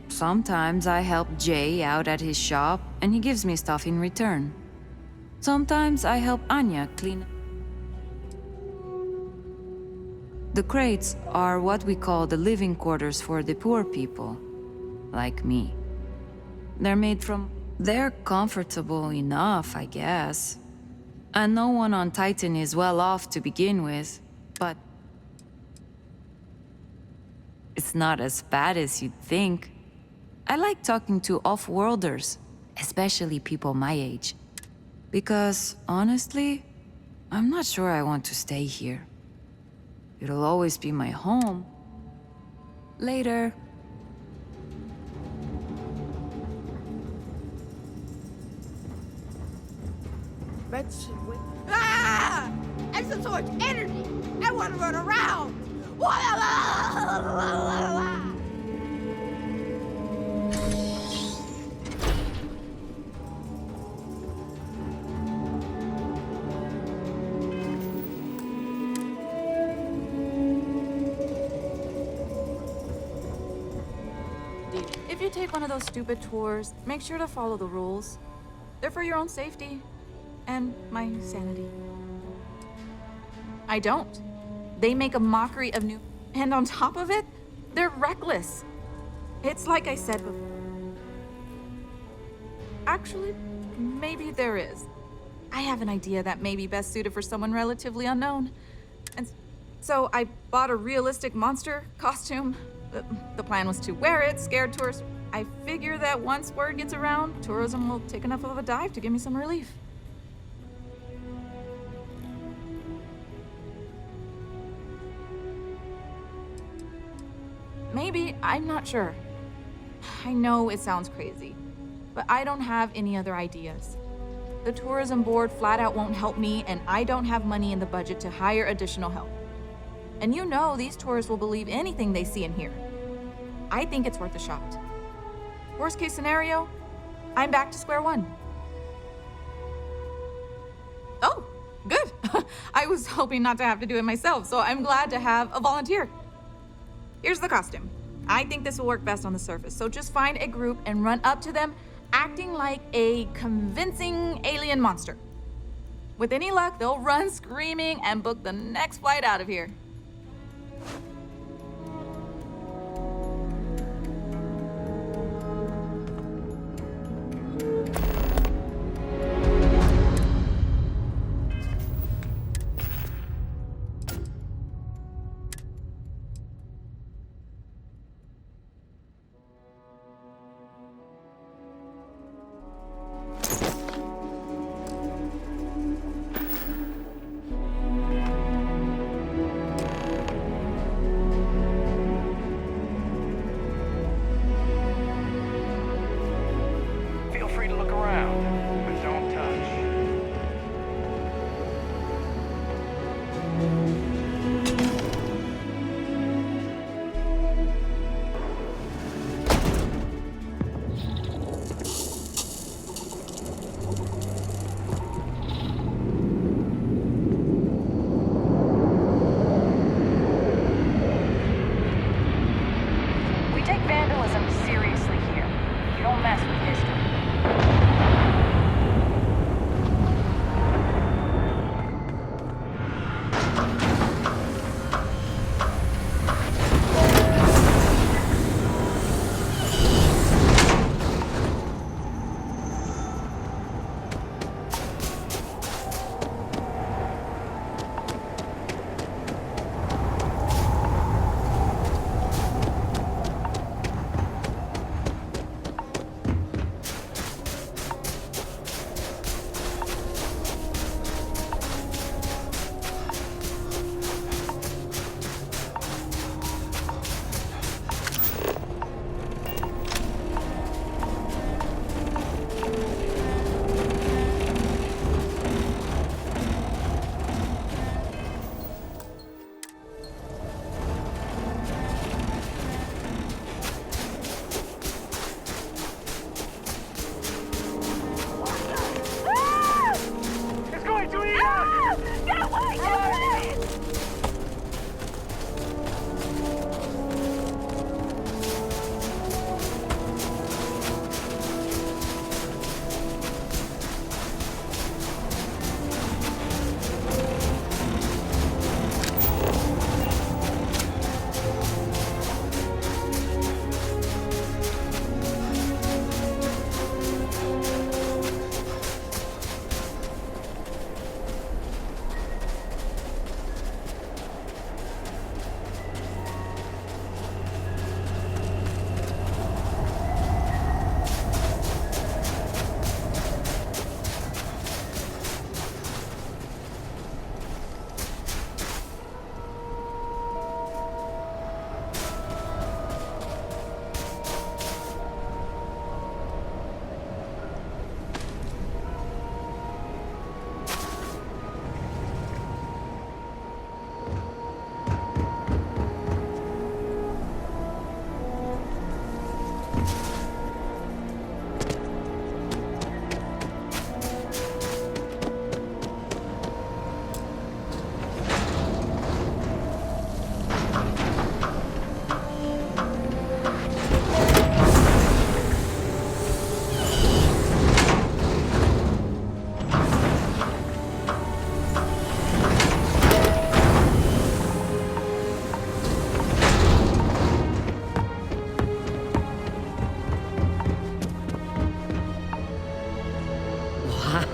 Sometimes I help Jay out at his shop, and he gives me stuff in return. Sometimes I help Anya clean. The crates are what we call the living quarters for the poor people, like me. They're made from... They're comfortable enough, I guess. And no one on Titan is well off to begin with, but... It's not as bad as you'd think. I like talking to off-worlders, especially people my age. Because, honestly, I'm not sure I want to stay here. It'll always be my home. Later. Let's wait. Ah! I have so much energy. I want to run around. If you take one of those stupid tours, make sure to follow the rules. They're for your own safety and my sanity. I don't. They make a mockery of new, and on top of it, they're reckless. It's like I said before. Actually, maybe there is. I have an idea that may be best suited for someone relatively unknown. And so I bought a realistic monster costume. The plan was to wear it, scare tourists. I figure that once word gets around, tourism will take enough of a dive to give me some relief. Maybe, I'm not sure. I know it sounds crazy, but I don't have any other ideas. The tourism board flat out won't help me, and I don't have money in the budget to hire additional help. And you know these tourists will believe anything they see and hear. I think it's worth a shot. Worst case scenario, I'm back to square one. Oh, good. I was hoping not to have to do it myself, so I'm glad to have a volunteer. Here's the costume. I think this will work best on the surface, so just find a group and run up to them, acting like a convincing alien monster. With any luck, they'll run screaming and book the next flight out of here. Feel free to look around, but don't touch. We take vandalism seriously here. You don't mess with history.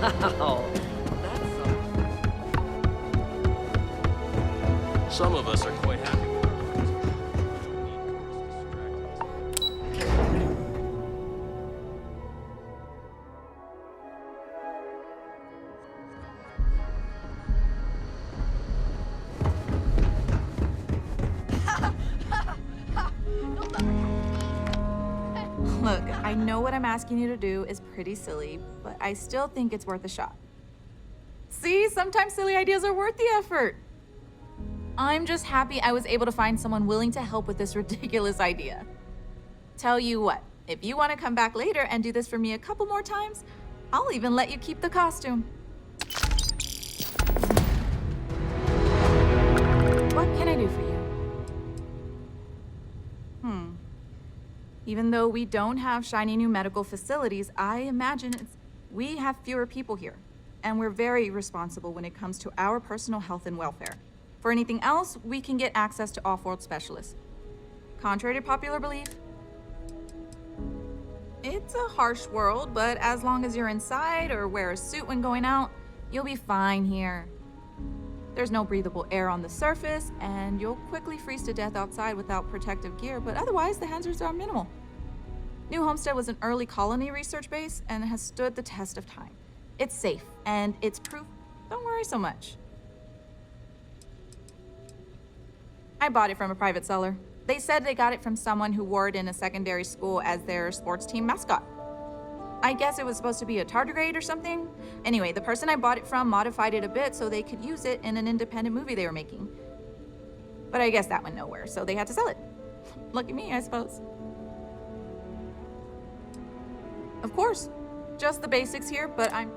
Wow. Some of us are quite happy. Look, I know what I'm asking you to do is pretty silly, but I still think it's worth a shot. See, sometimes silly ideas are worth the effort. I'm just happy I was able to find someone willing to help with this ridiculous idea. Tell you what, if you want to come back later and do this for me a couple more times, I'll even let you keep the costume. What can I do for you? Even though we don't have shiny new medical facilities, I imagine we have fewer people here, and we're very responsible when it comes to our personal health and welfare. For anything else, we can get access to off-world specialists. Contrary to popular belief, it's a harsh world, but as long as you're inside or wear a suit when going out, you'll be fine here. There's no breathable air on the surface, and you'll quickly freeze to death outside without protective gear, but otherwise the hazards are minimal. New Homestead was an early colony research base and has stood the test of time. It's safe, and it's proof. Don't worry so much. I bought it from a private seller. They said they got it from someone who wore it in a secondary school as their sports team mascot. I guess it was supposed to be a tardigrade or something. Anyway, the person I bought it from modified it a bit so they could use it in an independent movie they were making. But I guess that went nowhere, so they had to sell it. Lucky me, I suppose. Of course, just the basics here, but I'm...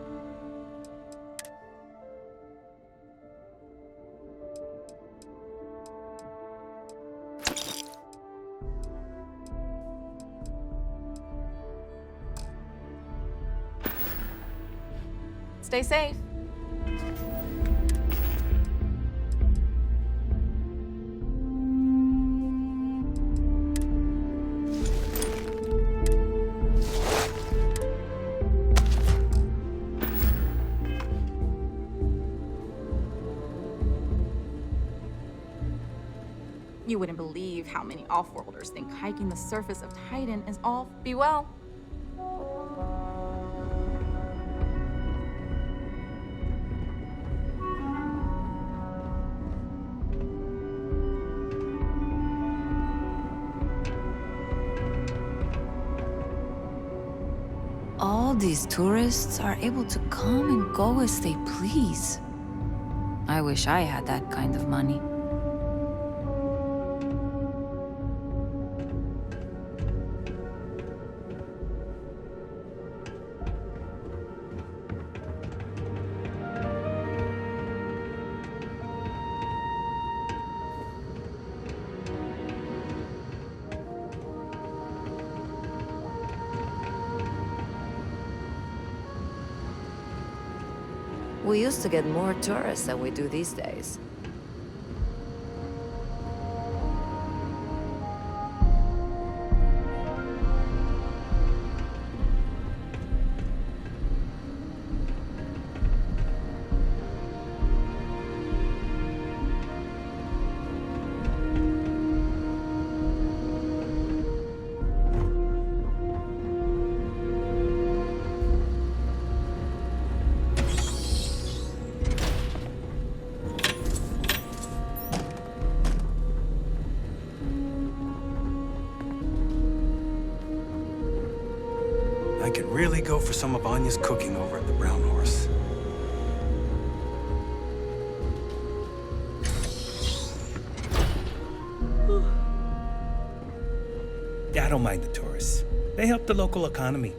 Stay safe. You wouldn't believe how many off-worlders think hiking the surface of Titan is all be well. All these tourists are able to come and go as they please. I wish I had that kind of money. We used to get more tourists than we do these days. I could really go for some of Anya's cooking over at the Brown Horse. I don't mind the tourists. They help the local economy.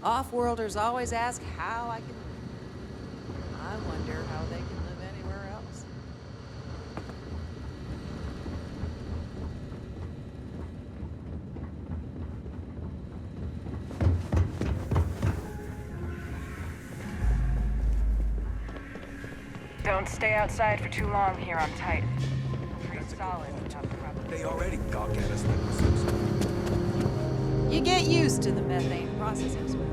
Off-worlders always ask how I can live. I wonder how they can live anywhere else. Don't stay outside for too long here on Titan. Pretty solid without the rubber. They already gawk at us like we're so small. You get used to the methane processing smell.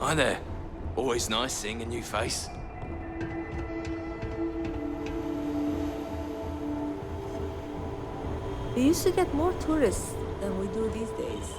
Hi there. Always nice seeing a new face. We used to get more tourists than we do these days.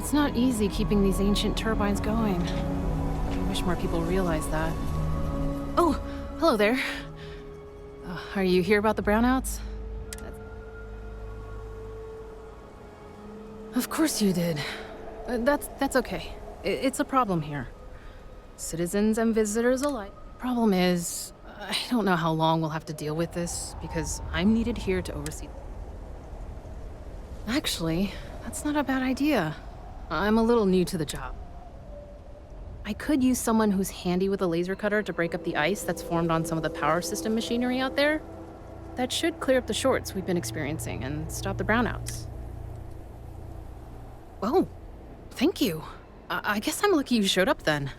It's not easy keeping these ancient turbines going. I wish more people realized that. Oh, hello there. Are you here about the brownouts? Of course you did. That's okay. It's a problem here. Citizens and visitors alike. Problem is, I don't know how long we'll have to deal with this, because I'm needed here to oversee. Actually, that's not a bad idea. I'm a little new to the job. I could use someone who's handy with a laser cutter to break up the ice that's formed on some of the power system machinery out there. That should clear up the shorts we've been experiencing and stop the brownouts. Oh, thank you. I guess I'm lucky you showed up then.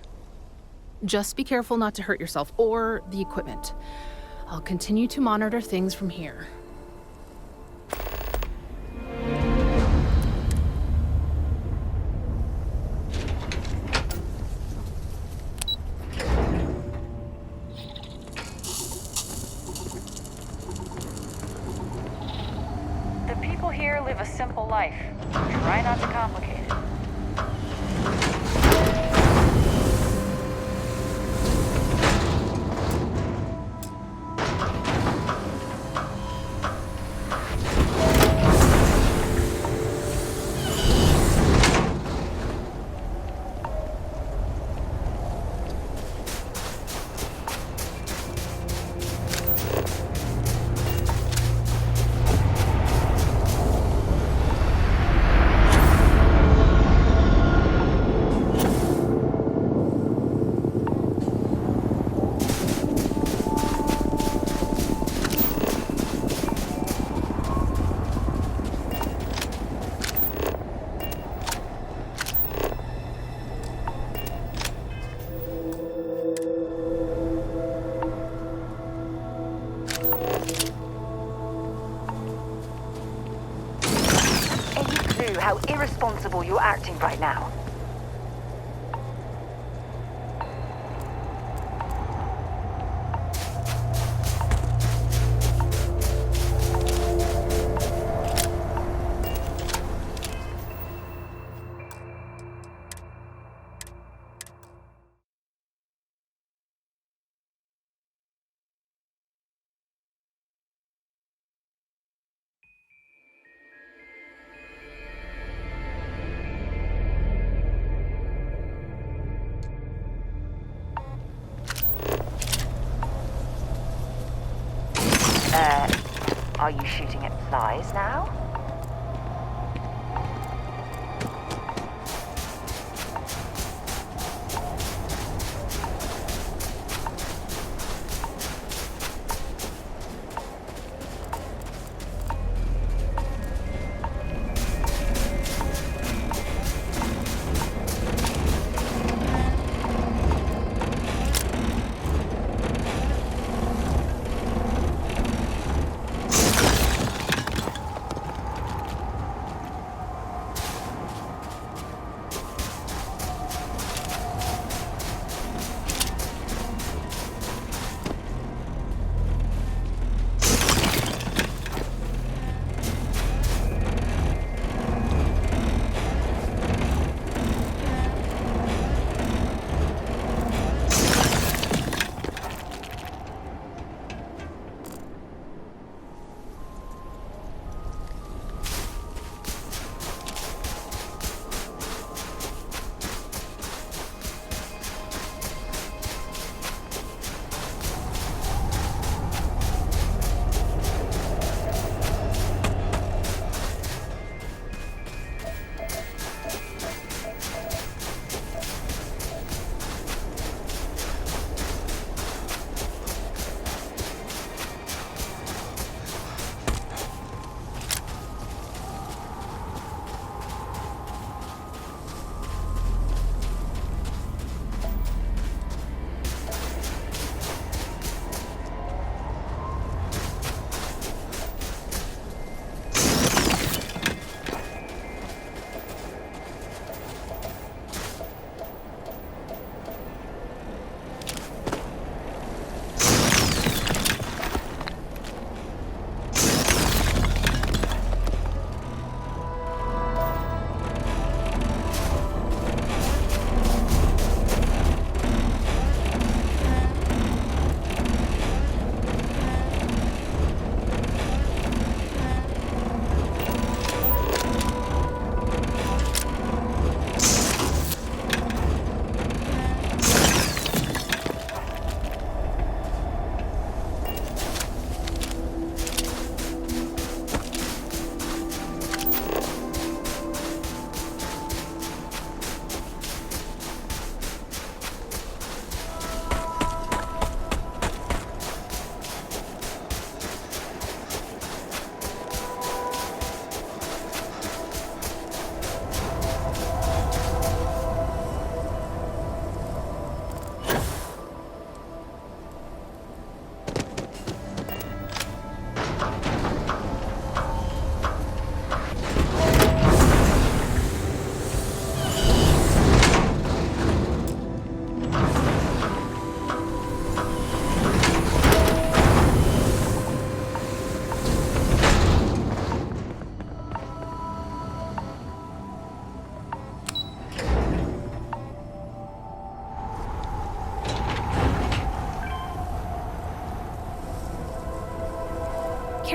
Just be careful not to hurt yourself or the equipment. I'll continue to monitor things from here. The people here live a simple life. Try not to complicate it. How irresponsible you're acting right now. Are you shooting at flies now?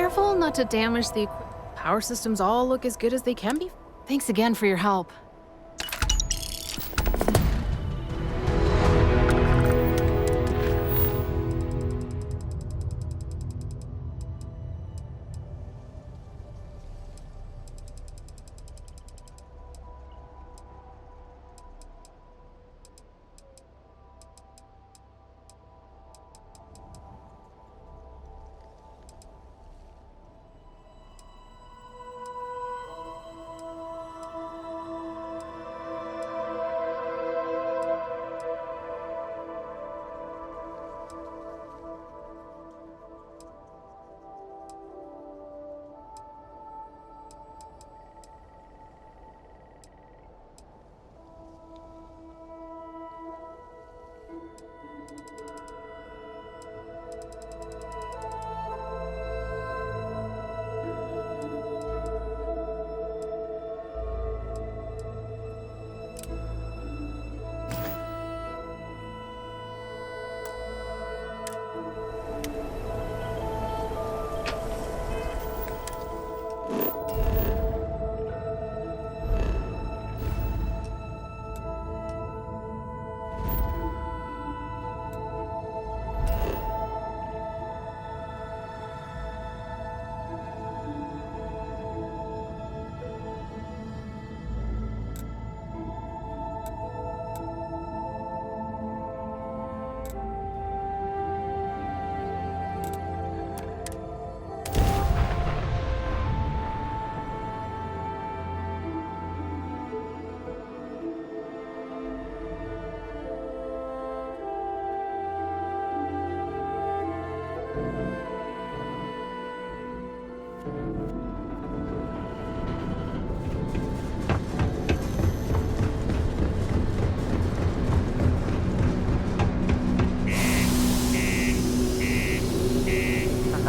careful not to damage the power systems. All look as good as they can be. Thanks again for your help.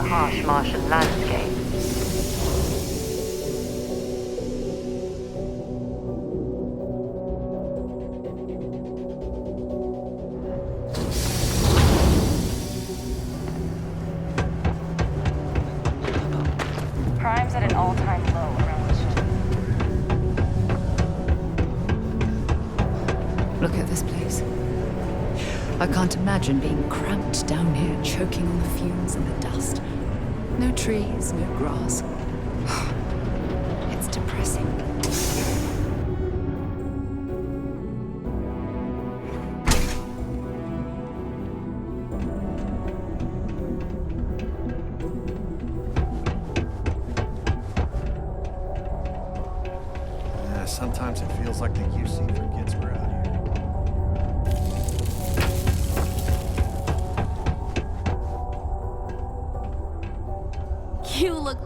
Harsh Martian landscape. Crime's at an all-time low around this one. Look at this place. I can't imagine being cramped down here, choking on the fumes and the dust. No trees, no grass. It's depressing. Yeah, sometimes it feels like the QC forgets we're out here. You look...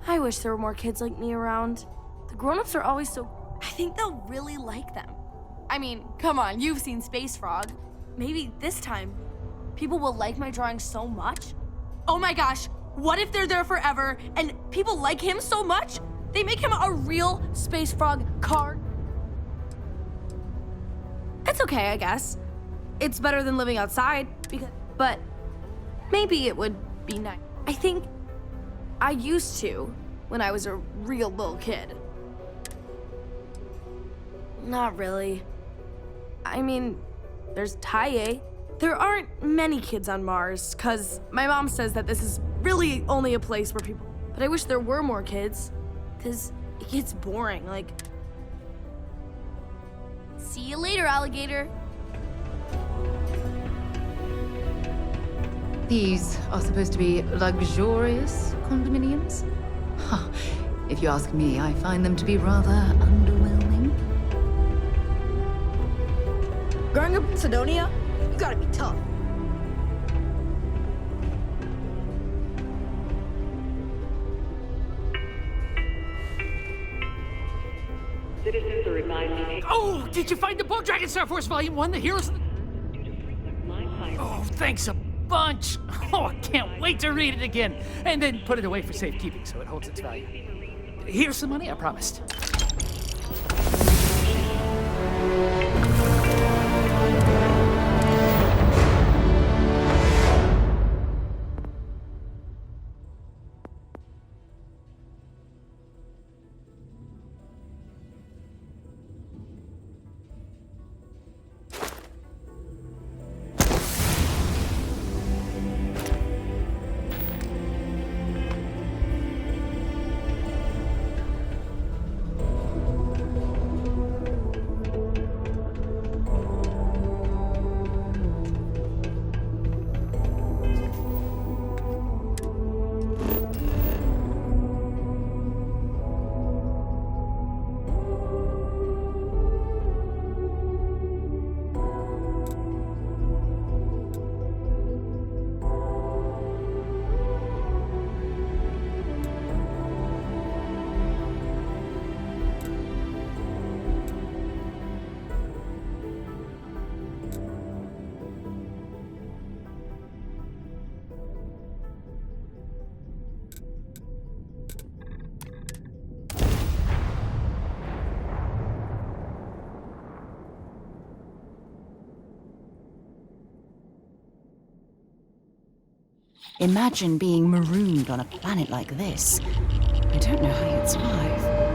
I wish there were more kids like me around. The grown-ups are always so... I think they'll really like them. I mean, come on, you've seen Space Frog. Maybe this time, people will like my drawing so much. Oh my gosh, what if they're there forever and people like him so much, they make him a real Space Frog card? It's okay, I guess. It's better than living outside, but maybe it would be nice. I think I used to when I was a real little kid. Not really. I mean, there's Taye. There aren't many kids on Mars, cause my mom says that this is really only a place where people... But I wish there were more kids, cause it gets boring, like... See you later, alligator. These are supposed to be luxurious condominiums? Huh. If you ask me, I find them to be rather underwhelming. Growing up in Sidonia, you gotta be tough. Citizens are advised to take... Oh, did you find the book, Dragon Star Force Volume 1, The Heroes of the... Oh, thanks a bunch. Oh, I can't wait to read it again. And then put it away for safekeeping so it holds its value. Here's some money, I promised. Imagine being marooned on a planet like this. I don't know how you'd survive.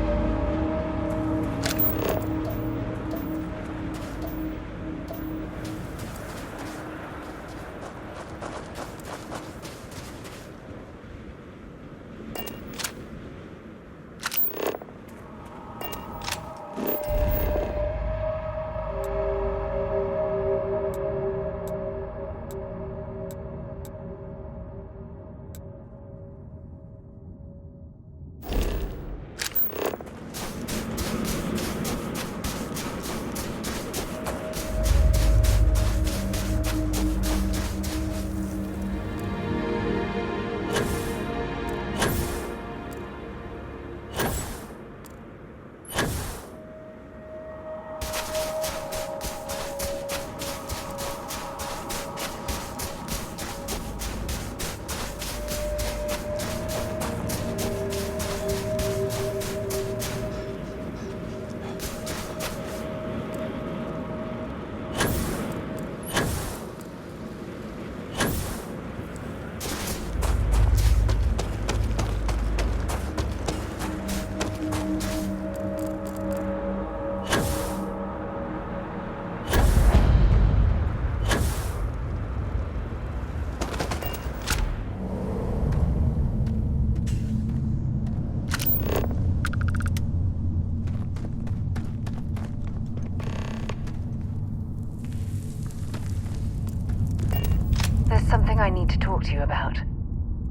There's something I need to talk to you about.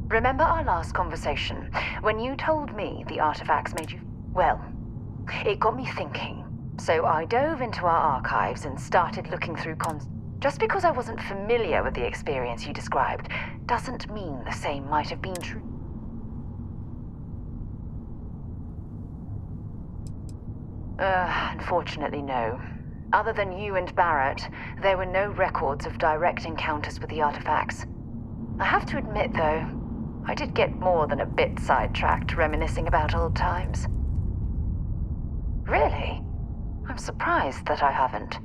Remember our last conversation, when you told me the artifacts made you... Well, it got me thinking. So I dove into our archives and started looking through Just because I wasn't familiar with the experience you described, doesn't mean the same might have been true. Unfortunately, no. Other than you and Barrett, there were no records of direct encounters with the artifacts. I have to admit, though, I did get more than a bit sidetracked reminiscing about old times. Really? I'm surprised that I haven't.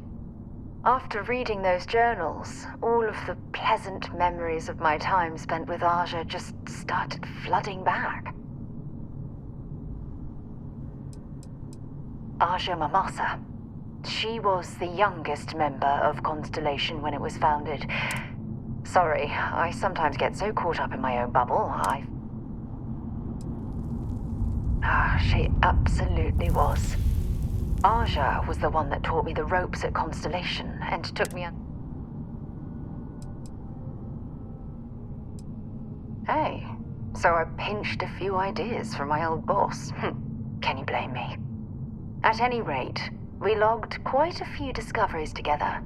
After reading those journals, all of the pleasant memories of my time spent with Aja just started flooding back. Aja Mamasa. She was the youngest member of Constellation when it was founded. Sorry, I sometimes get so caught up in my own bubble, she absolutely was. Aja was the one that taught me the ropes at Constellation and took me on. Hey, so I pinched a few ideas from my old boss. Can you blame me? At any rate, we logged quite a few discoveries together,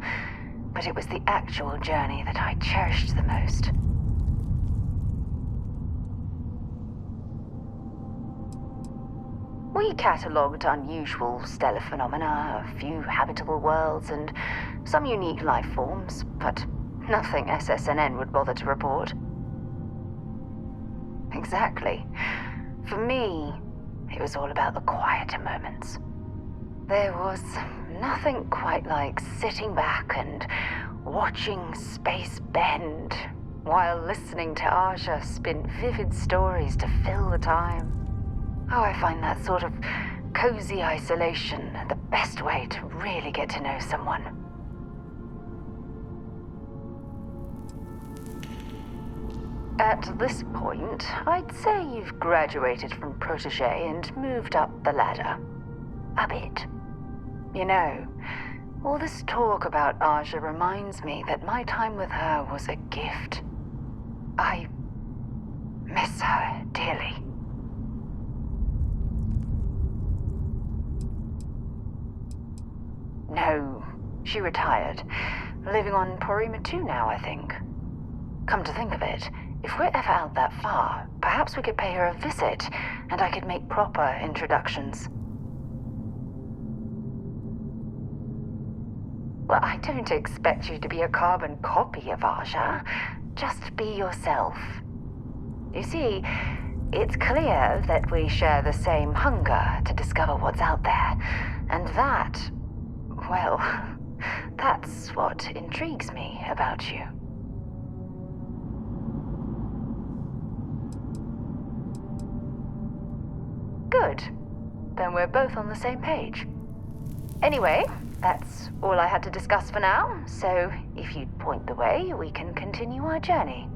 but it was the actual journey that I cherished the most. We catalogued unusual stellar phenomena, a few habitable worlds, and some unique life forms, but nothing SSNN would bother to report. Exactly. For me, it was all about the quieter moments. There was nothing quite like sitting back and watching space bend while listening to Aja spin vivid stories to fill the time. Oh, I find that sort of cozy isolation the best way to really get to know someone. At this point, I'd say you've graduated from protege and moved up the ladder. A bit. You know, all this talk about Aja reminds me that my time with her was a gift. I miss her dearly. No, she retired. Living on Porima 2 now, I think. Come to think of it, if we're ever out that far, perhaps we could pay her a visit, and I could make proper introductions. Well, I don't expect you to be a carbon copy of Aja. Just be yourself. You see, it's clear that we share the same hunger to discover what's out there. And that, well, that's what intrigues me about you. then we're both on the same page. Anyway, that's all I had to discuss for now, so if you'd point the way, we can continue our journey.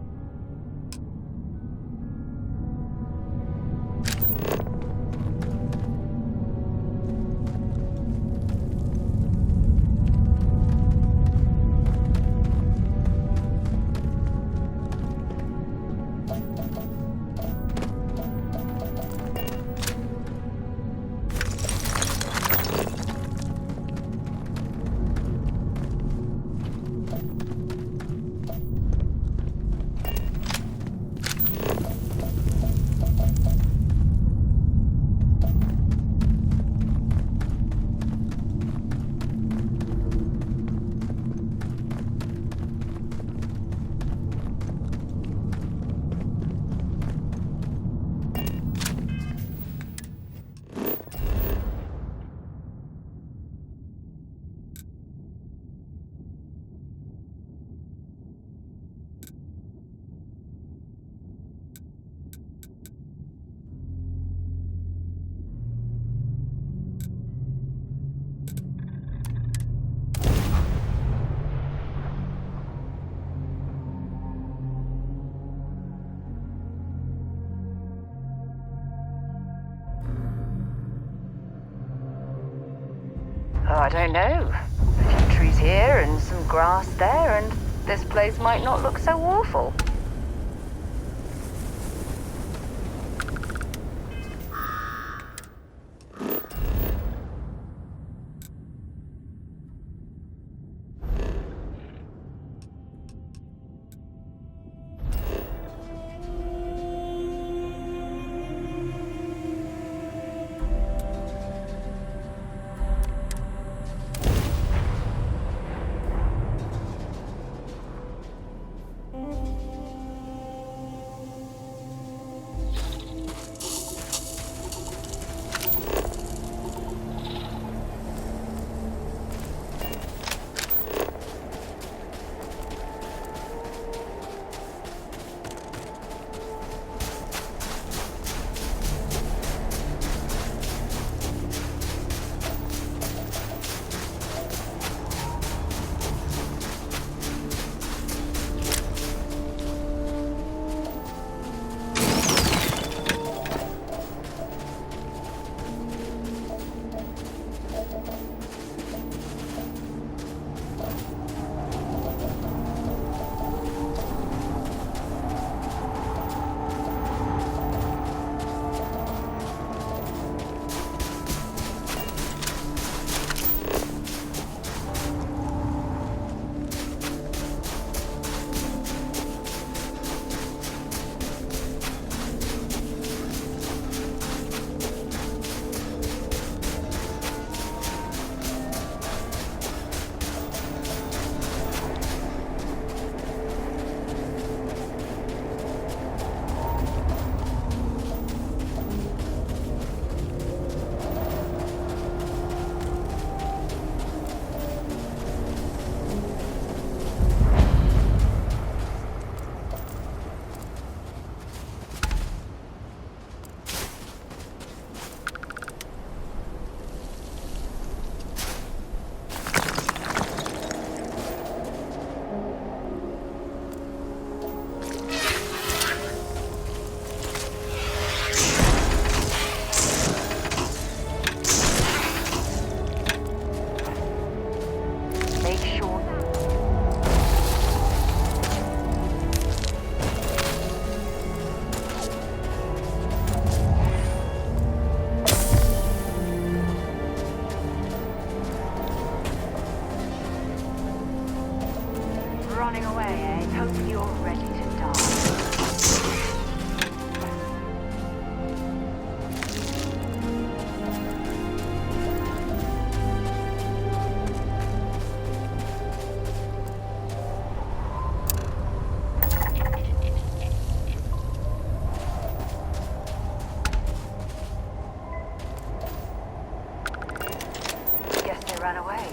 Oh, I don't know. A few trees here and some grass there, and this place might not look so awful. Running away, eh? Hope you're ready to die. Guess they ran away.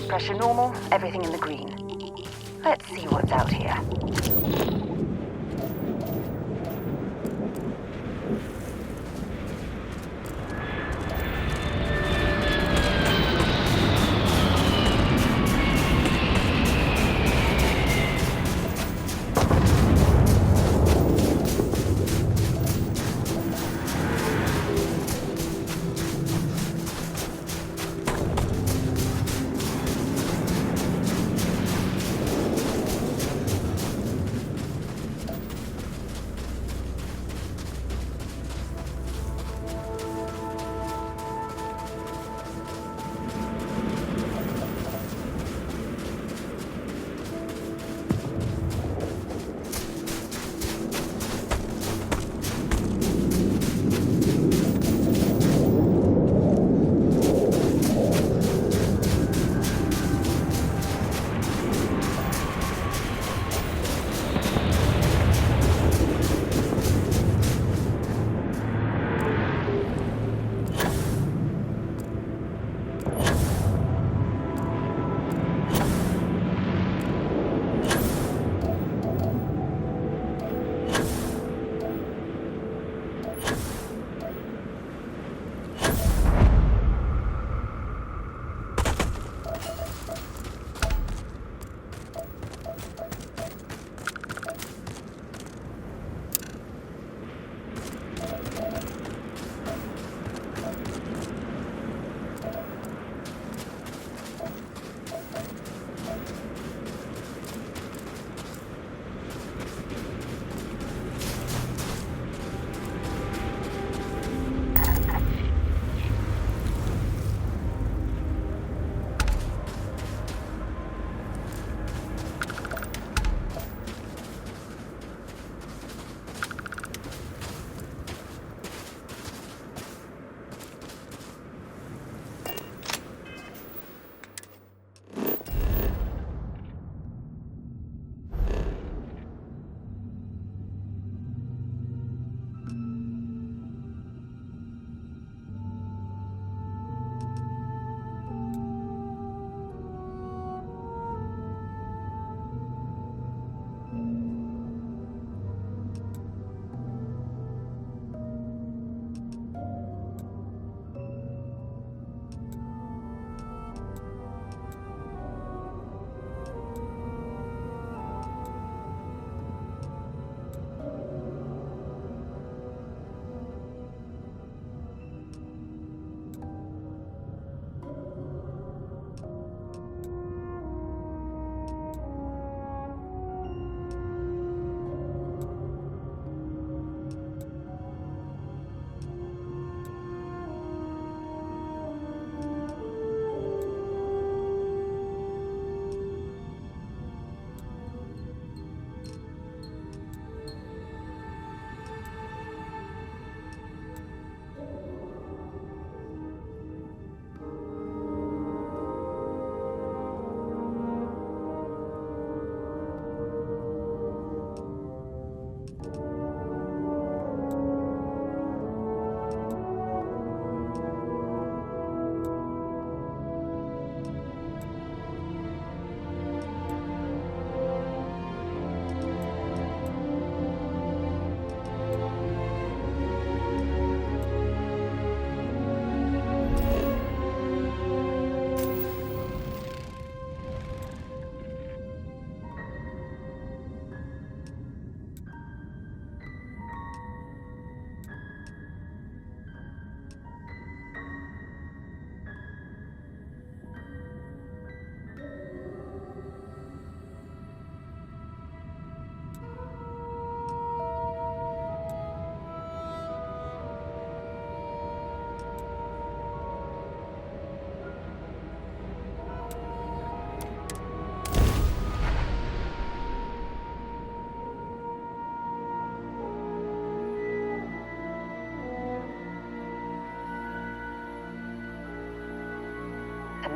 Pressure normal, everything in the green. Let's see what's out here.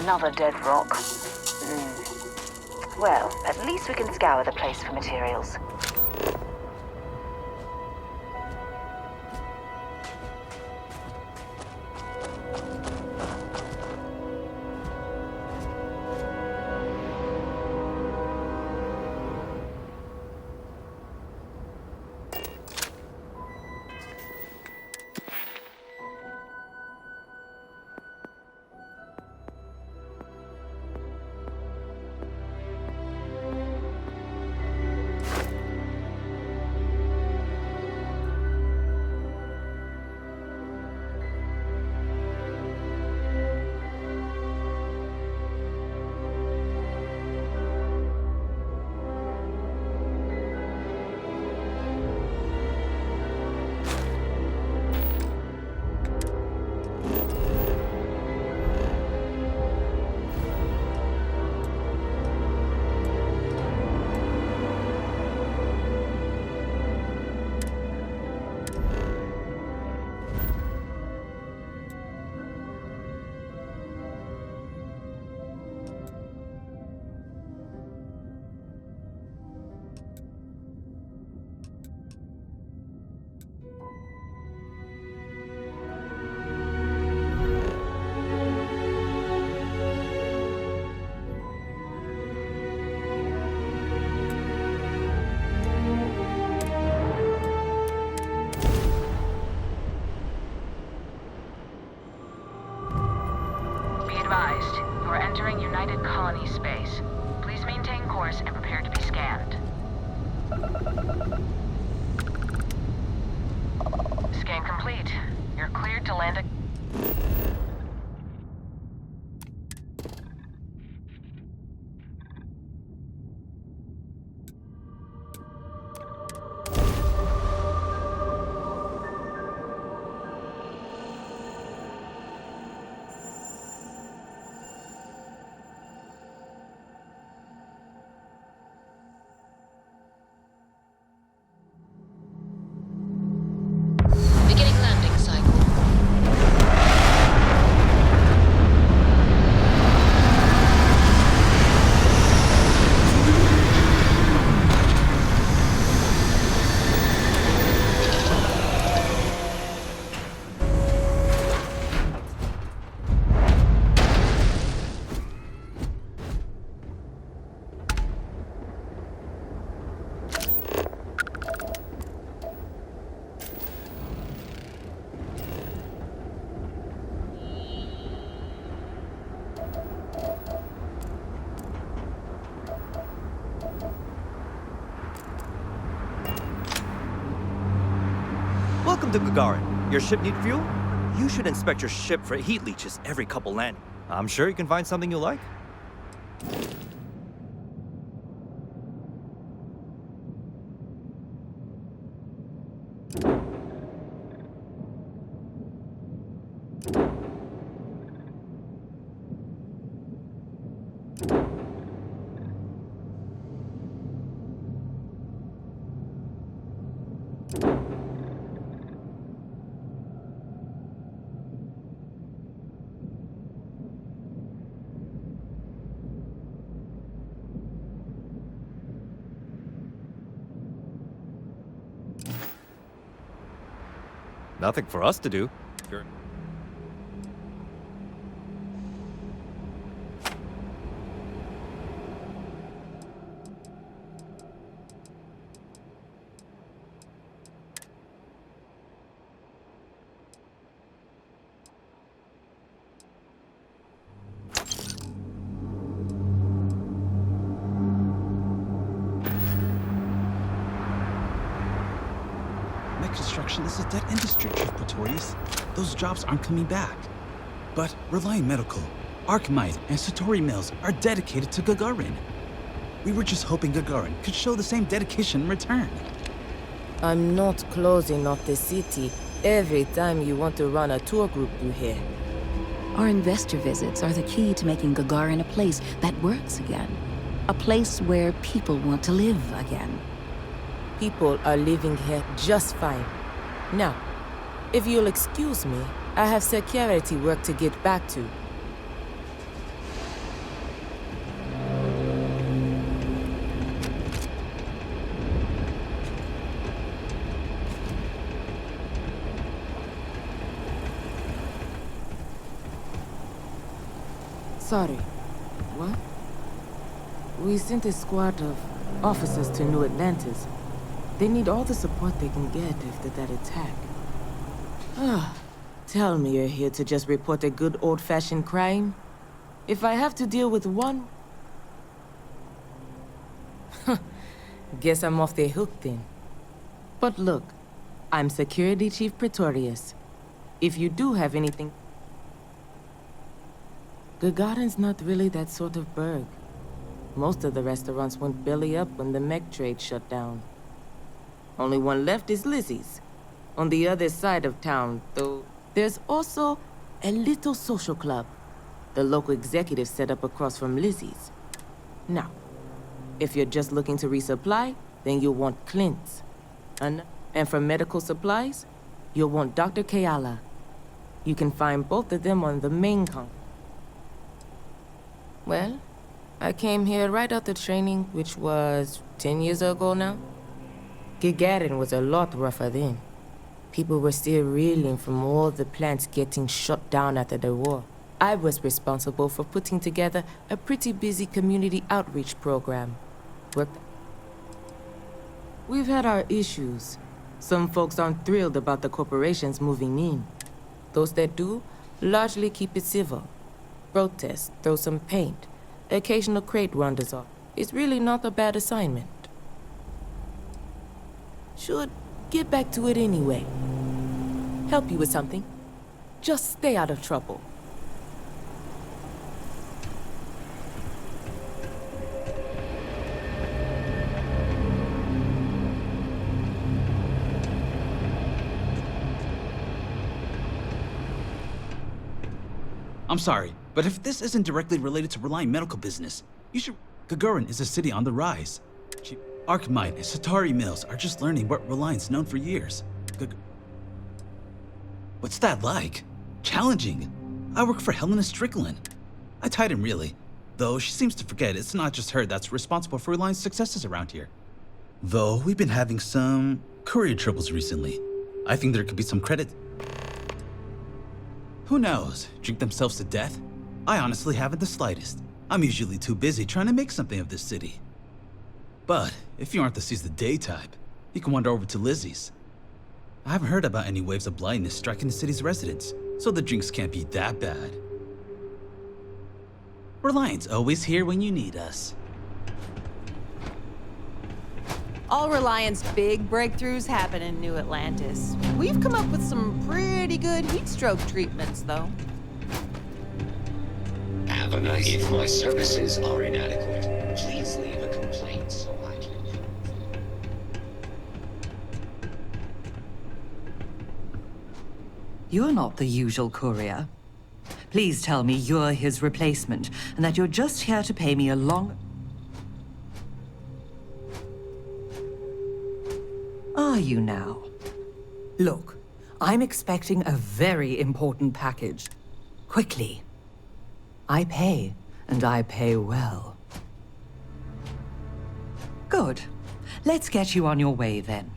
Another dead rock. Well, at least we can scour the place for materials. doors and prepare to be scanned. Scan complete. You're cleared to land a... Beginning landing cycle. Welcome to Gagarin. Your ship need fuel? You should inspect your ship for heat leeches every couple landings. I'm sure you can find something you like. Nothing for us to do. Sure. Construction is a dead industry, Chief Pretorius. Those jobs aren't coming back. But Reliant Medical, Archmite, and Satori Mills are dedicated to Gagarin. We were just hoping Gagarin could show the same dedication in return. I'm not closing off the city every time you want to run a tour group through here. Our investor visits are the key to making Gagarin a place that works again. A place where people want to live again. People are living here just fine. Now, if you'll excuse me, I have security work to get back to. Sorry. What? We sent a squad of officers to New Atlantis. They need all the support they can get after that attack. Tell me you're here to just report a good old-fashioned crime? If I have to deal with one... Guess I'm off the hook then. But look, I'm Security Chief Pretorius. If you do have anything... Gagarin's not really that sort of burg. Most of the restaurants went belly up when the mech trade shut down. Only one left is Lizzie's, on the other side of town, though there's also a little social club the local executive set up across from Lizzie's. Now, if you're just looking to resupply, then you'll want Clint's. And for medical supplies, you'll want Dr. Kayala. You can find both of them on the main con. Well, I came here right after training, which was 10 years ago now. Gagarin was a lot rougher then. People were still reeling from all the plants getting shut down after the war. I was responsible for putting together a pretty busy community outreach program. We've had our issues. Some folks aren't thrilled about the corporations moving in. Those that do largely keep it civil. Protest, throw some paint, occasional crate rounders off. It's really not a bad assignment. Should get back to it anyway. Help you with something. Just stay out of trouble. I'm sorry, but if this isn't directly related to Reliant medical business, you should... Gagarin is a city on the rise. Archmite and Satari Mills are just learning what Reliant's known for years. What's that like? Challenging. I work for Helena Strickland. I tied him really. Though she seems to forget it's not just her that's responsible for Reliant's successes around here. Though we've been having some courier troubles recently. I think there could be some credit. Who knows? Drink themselves to death? I honestly haven't the slightest. I'm usually too busy trying to make something of this city. But if you aren't the seize the day type, you can wander over to Lizzie's. I haven't heard about any waves of blindness striking the city's residents, so the drinks can't be that bad. Reliant's always here when you need us. All Reliant's big breakthroughs happen in New Atlantis. We've come up with some pretty good heat stroke treatments, though. Have a nice. If my services are inadequate, please leave a complaint so I can. You're not the usual courier. Please tell me you're his replacement, and that you're just here to pay me a long... Are you now? Look, I'm expecting a very important package. Quickly. I pay, and I pay well. Good. Let's get you on your way then.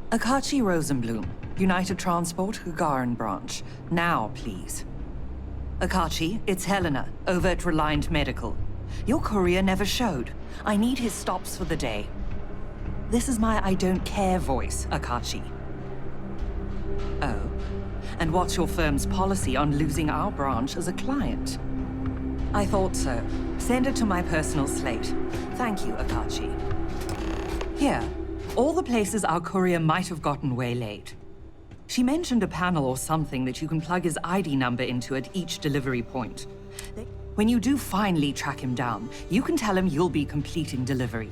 Akachi Rosenblum, United Transport, Gagarin Branch. Now, please. Akachi, it's Helena, over at Reliant Medical. Your courier never showed. I need his stops for the day. This is my I don't care voice, Akachi. Oh? And what's your firm's policy on losing our branch as a client? I thought so. Send it to my personal slate. Thank you, Akachi. Here. All the places our courier might have gotten waylaid. She mentioned a panel or something that you can plug his ID number into at each delivery point. When you do finally track him down, you can tell him you'll be completing delivery.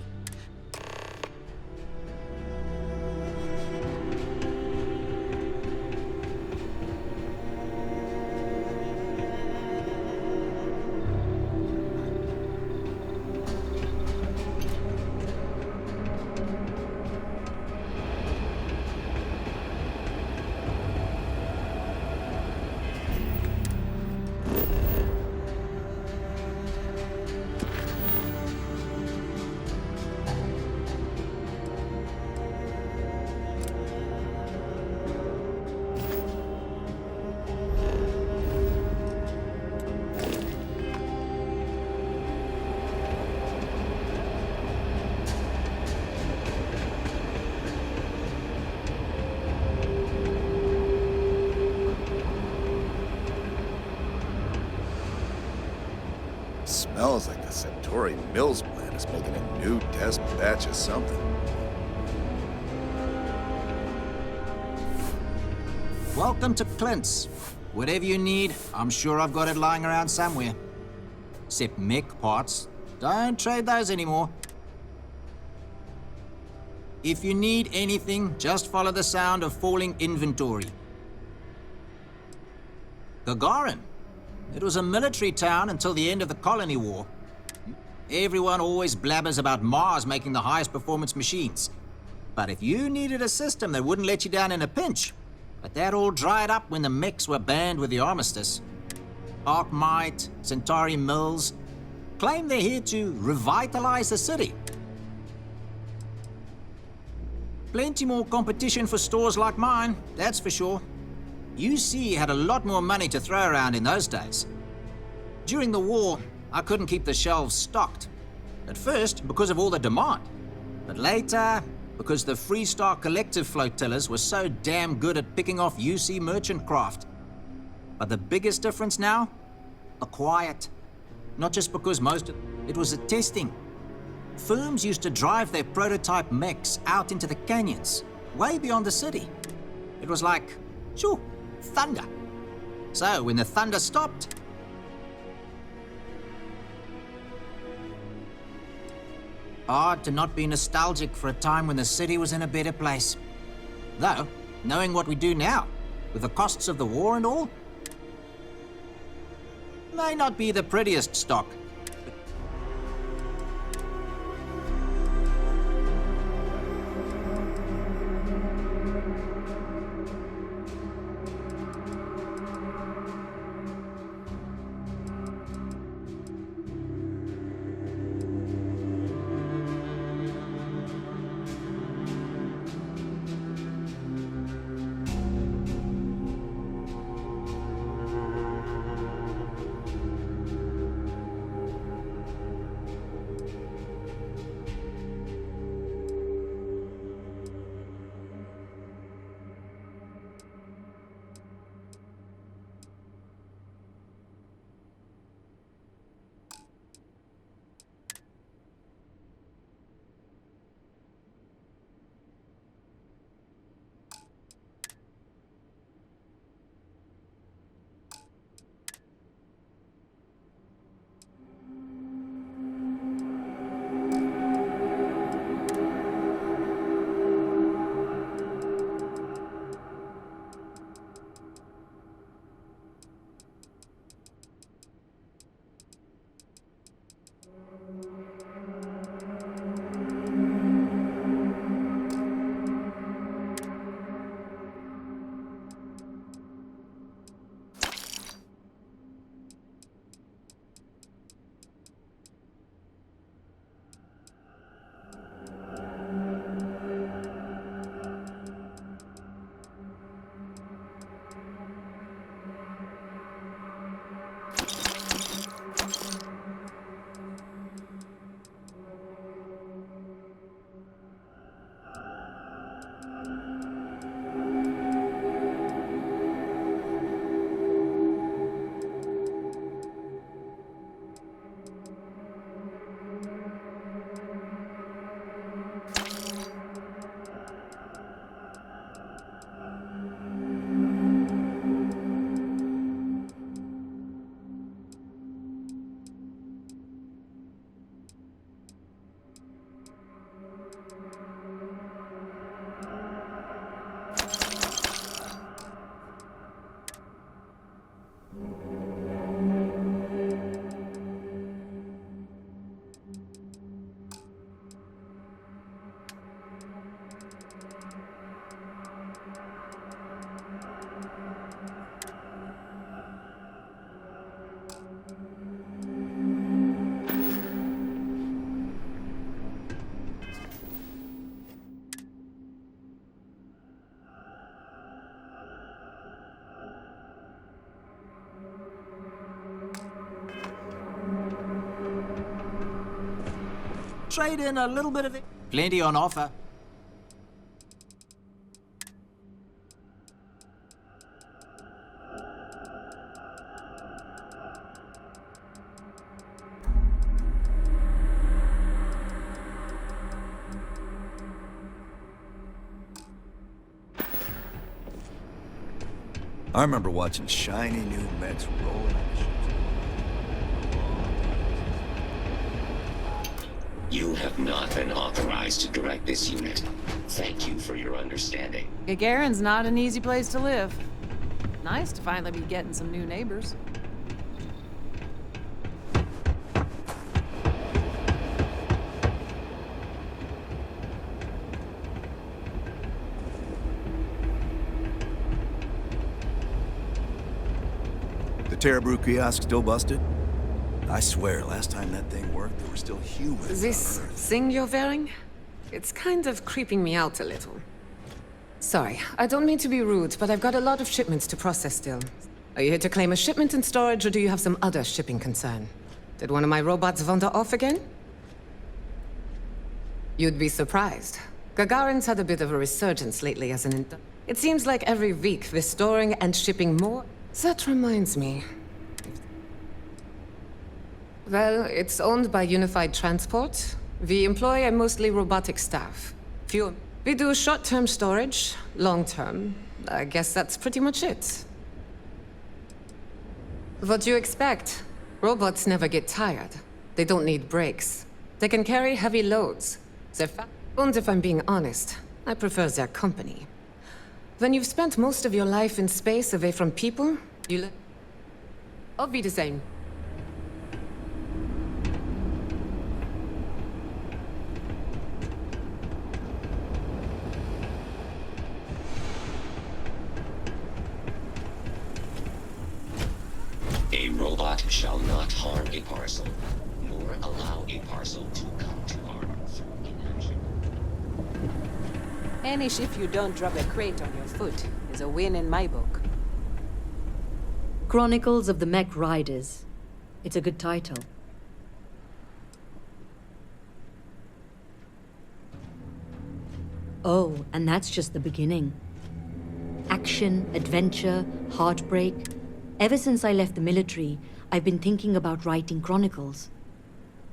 Smells like the Centauri Mills plant is making a new test batch of something. Welcome to Clint's. Whatever you need, I'm sure I've got it lying around somewhere. Except mech parts. Don't trade those anymore. If you need anything, just follow the sound of falling inventory. Gagarin. It was a military town until the end of the Colony War. Everyone always blabbers about Mars making the highest performance machines. But if you needed a system that wouldn't let you down in a pinch, but that all dried up when the mechs were banned with the armistice. Archmite, Centauri Mills, claim they're here to revitalize the city. Plenty more competition for stores like mine, that's for sure. UC had a lot more money to throw around in those days. During the war, I couldn't keep the shelves stocked. At first, because of all the demand. But later, because the Freestar Collective flotillas were so damn good at picking off UC merchant craft. But the biggest difference now? The quiet. Not just because it was a testing. Firms used to drive their prototype mechs out into the canyons, way beyond the city. It was like, shoo, thunder. So when the thunder stopped, hard to not be nostalgic for a time when the city was in a better place. Though, knowing what we do now, with the costs of the war and all, may not be the prettiest stock. Trade in a little bit of it. Plenty on offer. I remember watching shiny new mechs rolling on the ships. You have not been authorized to direct this unit. Thank you for your understanding. Gagarin's not an easy place to live. Nice to finally be getting some new neighbors. The Terrabrew kiosk still busted? I swear, last time that thing worked, there were still humans This on Earth. thing you're wearing? It's kind of creeping me out a little. Sorry, I don't mean to be rude, but I've got a lot of shipments to process still. Are you here to claim a shipment in storage, or do you have some other shipping concern? Did one of my robots wander off again? You'd be surprised. Gagarin's had a bit of a resurgence lately as an It seems like every week we're storing and shipping more. That reminds me. Well, it's owned by Unified Transport. We employ a mostly robotic staff. We do short-term storage, long-term. I guess that's pretty much it. What do you expect? Robots never get tired. They don't need breaks. They can carry heavy loads. And if I'm being honest, I prefer their company. When you've spent most of your life in space away from people, I'll be the same. A robot shall not harm a parcel, nor allow a parcel to come to harm through inaction. Any shift you don't drop a crate on your foot is a win in my book. Chronicles of the Mech Riders. It's a good title. Oh, and that's just the beginning. Action, adventure, heartbreak. Ever since I left the military, I've been thinking about writing chronicles.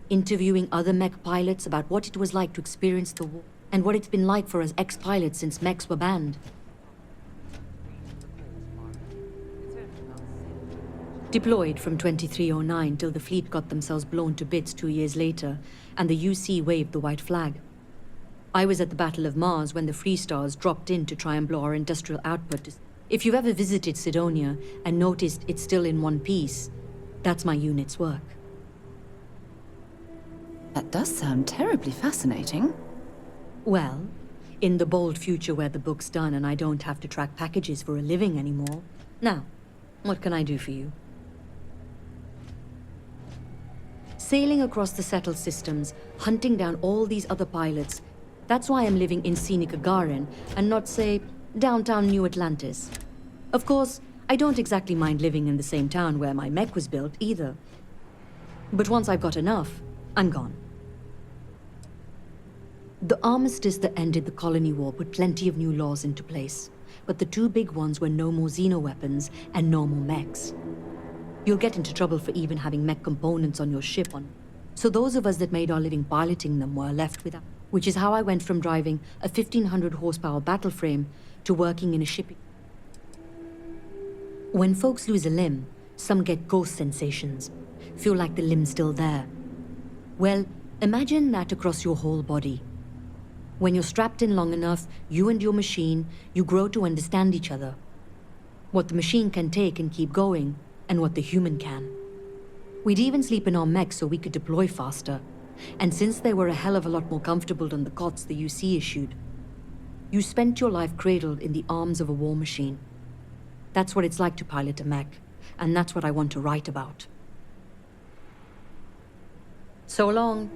Interviewing other mech pilots about what it was like to experience the war, and what it's been like for us ex-pilots since mechs were banned. Deployed from 2309 till the fleet got themselves blown to bits 2 years later, and the UC waved the white flag. I was at the Battle of Mars when the Free Stars dropped in to try and blow our industrial output. If you've ever visited Sidonia and noticed it's still in one piece, that's my unit's work. That does sound terribly fascinating. Well, in the bold future where the book's done and I don't have to track packages for a living anymore. Now, what can I do for you? Sailing across the settled systems, hunting down all these other pilots, that's why I'm living in scenic Gagarin and not, say, downtown New Atlantis. Of course, I don't exactly mind living in the same town where my mech was built either. But once I've got enough, I'm gone. The armistice that ended the colony war put plenty of new laws into place, but the two big ones were no more xenoweapons and no more mechs. You'll get into trouble for even having mech components on your ship so those of us that made our living piloting them were left without, which is how I went from driving a 1500 horsepower battle frame to working in a shipping. When folks lose a limb, some get ghost sensations, feel like the limb's still there. Well, imagine that across your whole body. When you're strapped in long enough, you and your machine, you grow to understand each other. What the machine can take and keep going, and what the human can. We'd even sleep in our mechs so we could deploy faster. And since they were a hell of a lot more comfortable than the cots the UC issued, you spent your life cradled in the arms of a war machine. That's what it's like to pilot a mech, and that's what I want to write about. So long.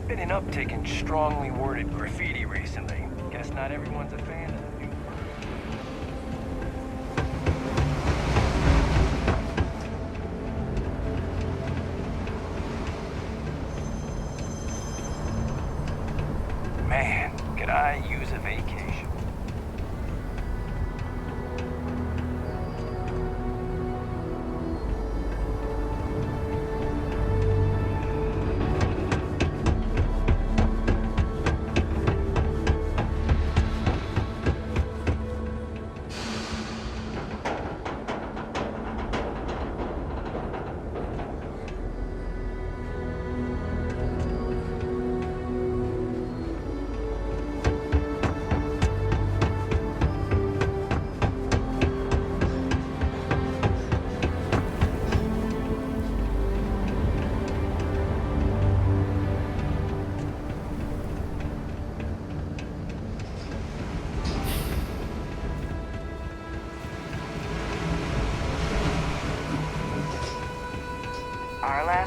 Been an uptick in strongly worded graffiti recently. Guess not everyone's a fan of the new Man, could I use a vacation?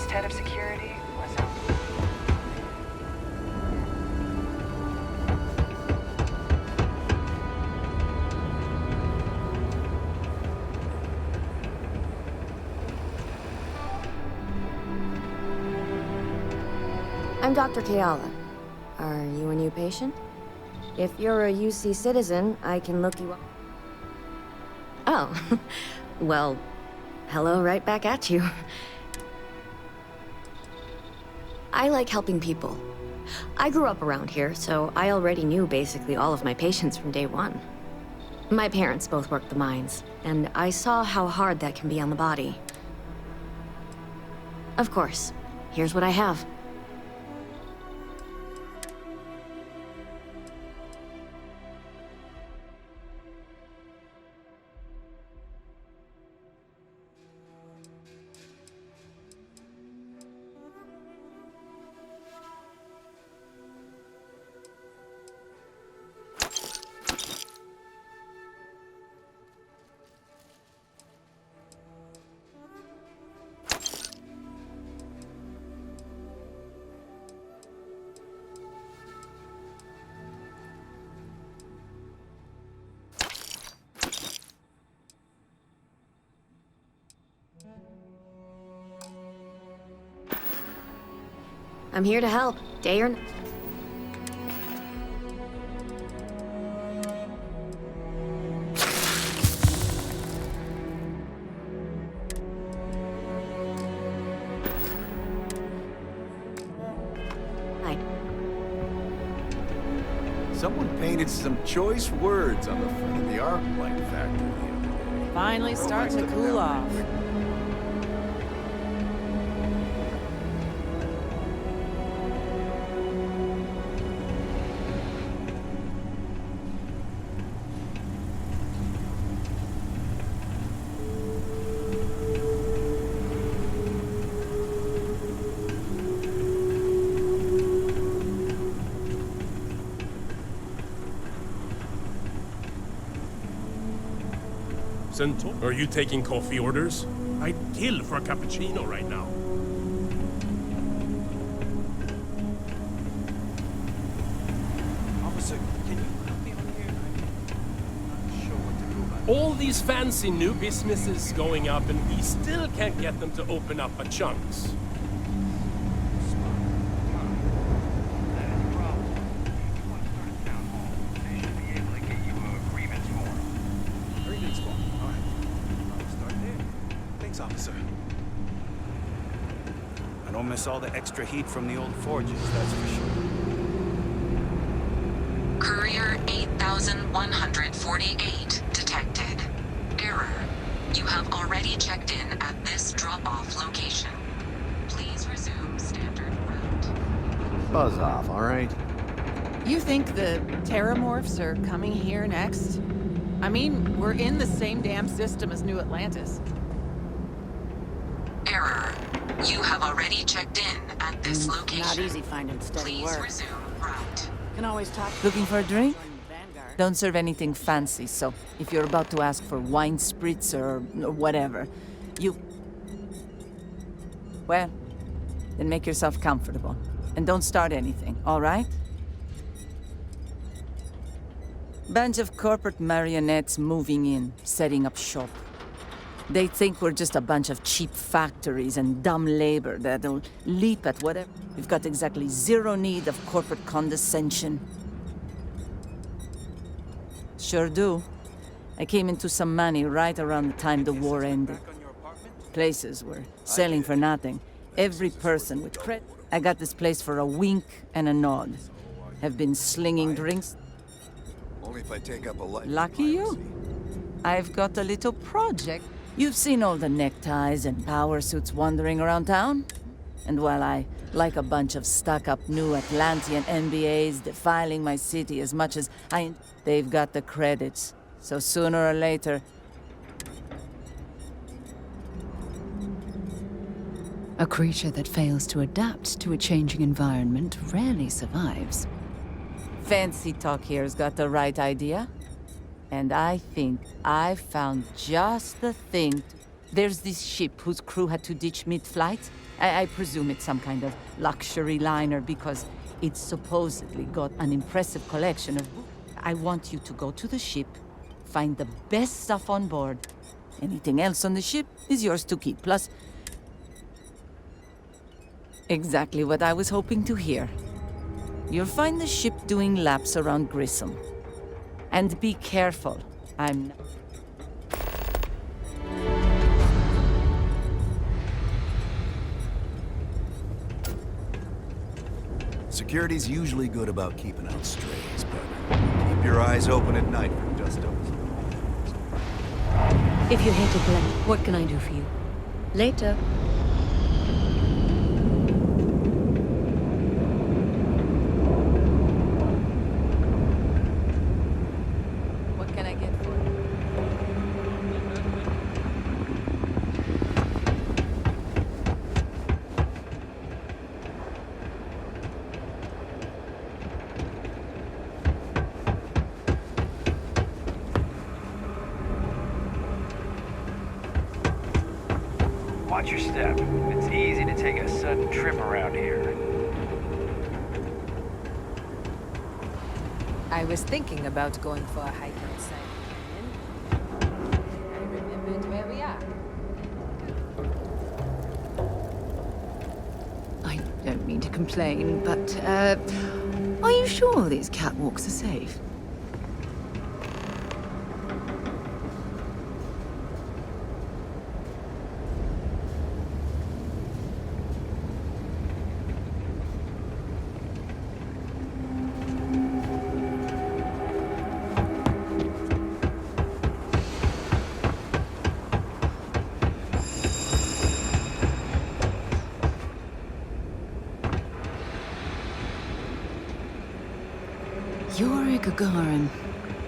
last head of security was a... I'm Dr. Keala. Are you a new patient? If you're a UC citizen, I can look you up. Oh, well, hello right back at you. I like helping people. I grew up around here, so I already knew basically all of my patients from day one. My parents both worked the mines, and I saw how hard that can be on the body. Of course, here's what I have. I'm here to help, day or night. Someone painted some choice words on the front of the arc light factory the other day. Finally starting to cool off. Are you taking coffee orders? I'd kill for a cappuccino right now. Officer, can you help me on here? I'm not sure what to do about All these fancy new businesses going up, and we still can't get them to open up a chunks. Officer. I don't miss all the extra heat from the old forges, that's for sure. Courier 8148 detected. Error. You have already checked in at this drop-off location. Please resume standard route. Buzz off, all right? You think the Terramorphs are coming here next? I mean, we're in the same damn system as New Atlantis. Error. You have already checked in at this location. Not easy finding steady Please work. resume route. Can always talk. Looking for a drink? Don't serve anything fancy, so if you're about to ask for wine spritz or whatever, you... Well, then make yourself comfortable. And don't start anything, all right? Bunch of corporate marionettes moving in, setting up shop. They think we're just a bunch of cheap factories and dumb labor that'll leap at whatever. We've got exactly zero need of corporate condescension. Sure do. I came into some money right around the time the war ended. Places were selling for nothing. Every person with credit. I got this place for a wink and a nod. Have been slinging drinks. Only if I take up a life. Lucky you. I've got a little project. You've seen all the neckties and power suits wandering around town? And while I like a bunch of stuck-up new Atlantean MBAs defiling my city as much as they've got the credits. So sooner or later... A creature that fails to adapt to a changing environment rarely survives. Fancy Talk here's got the right idea. And I think I've found just the thing. There's this ship whose crew had to ditch mid-flight. I presume it's some kind of luxury liner because it's supposedly got an impressive collection of books. I want you to go to the ship, find the best stuff on board. Anything else on the ship is yours to keep. Plus, exactly what I was hoping to hear. You'll find the ship doing laps around Grissom. And be careful. I'm... Security's usually good about keeping out strays, but keep your eyes open at night for dust-ups. If you're here to collect, what can I do for you? Later. What can I get for you? Watch your step. It's easy to take a sudden trip around here. I was thinking about going for a hike outside. I remembered where we are. I don't mean to complain, but, are you sure these catwalks are safe? Yuri Gagarin,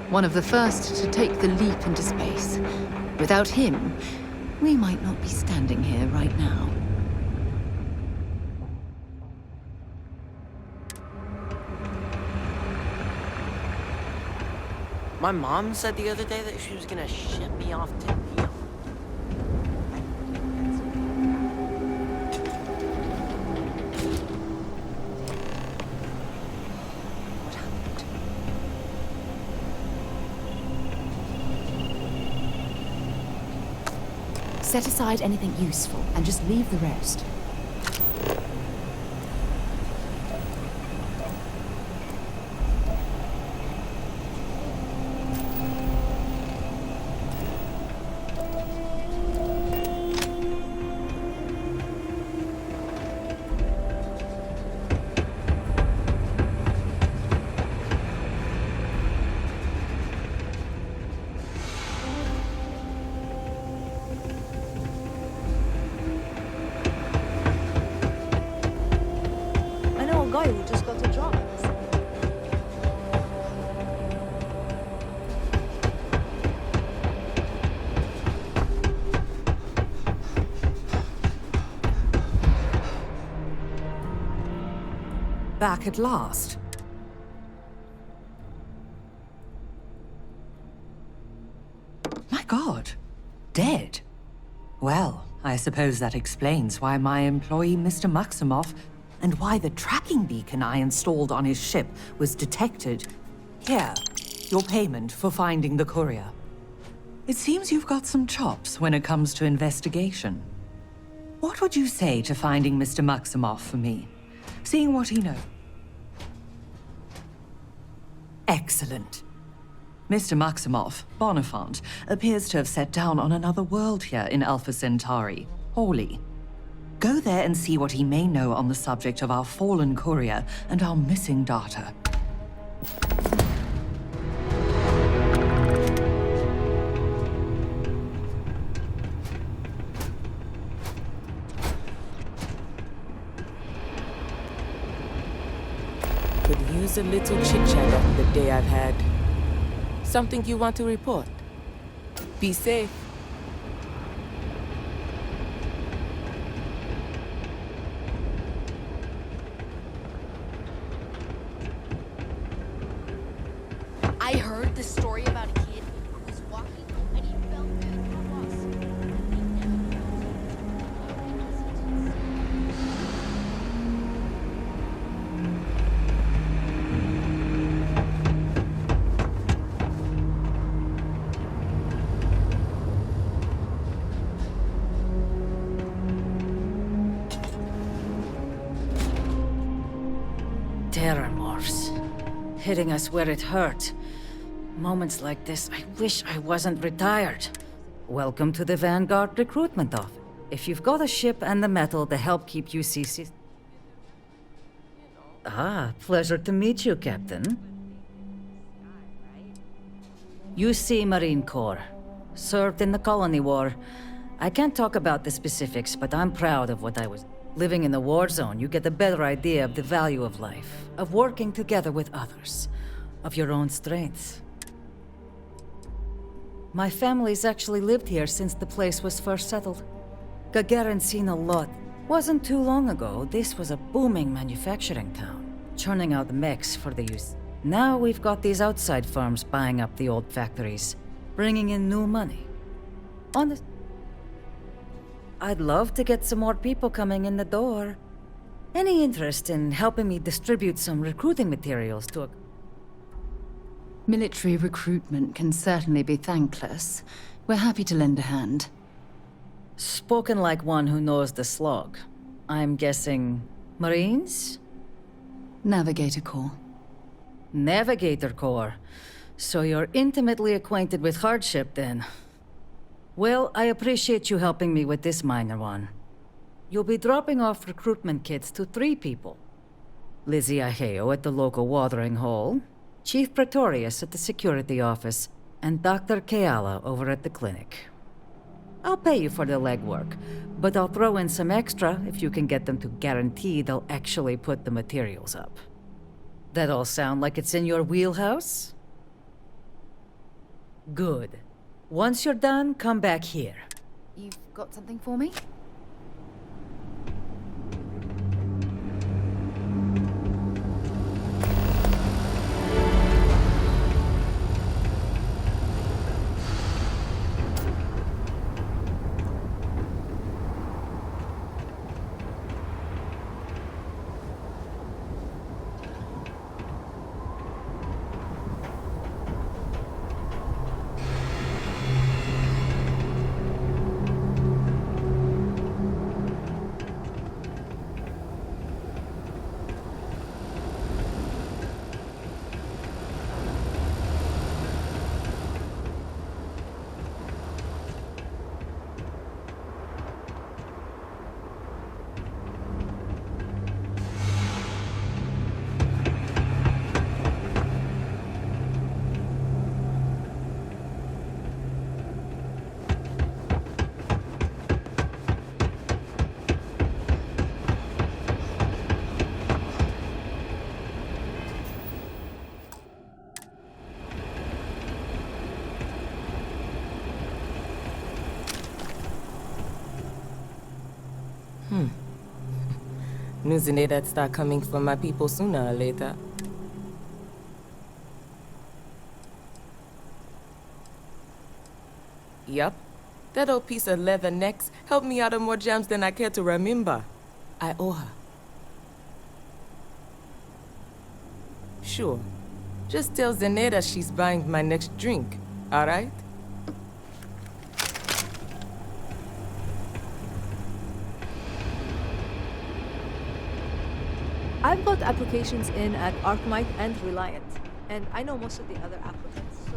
one of the first to take the leap into space. Without him, we might not be standing here right now. My mom said the other day that she was gonna ship me off to Neon. Set aside anything useful and just leave the rest. Guy who just got a job. Back at last. My God, dead. Well, I suppose that explains why my employee, Mr. Maximoff, and why the tracking beacon I installed on his ship was detected. Here, your payment for finding the courier. It seems you've got some chops when it comes to investigation. What would you say to finding Mr. Maximoff for me? Seeing what he knows. Excellent. Mr. Maximoff, Bonifant, appears to have set down on another world here in Alpha Centauri, Hawley. Go there and see what he may know on the subject of our fallen courier and our missing data. Could use a little chit-chat after the day I've had. Something you want to report? Be safe. I heard the story about a kid who was walking and he fell through the cross. Terror morphs. Hitting us where it hurt. Moments like this, I wish I wasn't retired. Welcome to the Vanguard recruitment office. If you've got a ship and the metal to help keep UCC... Ah, pleasure to meet you, Captain. UC Marine Corps. Served in the Colony War. I can't talk about the specifics, but I'm proud of what I was... Living in the war zone, you get a better idea of the value of life, of working together with others, of your own strengths. My family's actually lived here since the place was first settled. Gagarin's seen a lot. Wasn't too long ago, this was a booming manufacturing town, churning out mechs for the use. Now we've got these outside firms buying up the old factories, bringing in new money. I'd love to get some more people coming in the door. Any interest in helping me distribute some recruiting materials to a... Military recruitment can certainly be thankless. We're happy to lend a hand. Spoken like one who knows the slog. I'm guessing... Marines? Navigator Corps. Navigator Corps. So you're intimately acquainted with hardship, then. Well, I appreciate you helping me with this minor one. You'll be dropping off recruitment kits to 3 people. Lizzie Aheo at the local watering hole, Chief Pretorius at the security office, and Dr. Keala over at the clinic. I'll pay you for the legwork, but I'll throw in some extra if you can get them to guarantee they'll actually put the materials up. That all sound like it's in your wheelhouse? Good. Once you're done, come back here. You've got something for me? Knew Zenai'd start coming for my people sooner or later. Yup. That old piece of leather next helped me out of more jams than I care to remember. I owe her. Sure. Just tell Zenai'd she's buying my next drink, alright? I've got applications in at Archmite and Reliant, and I know most of the other applicants, so...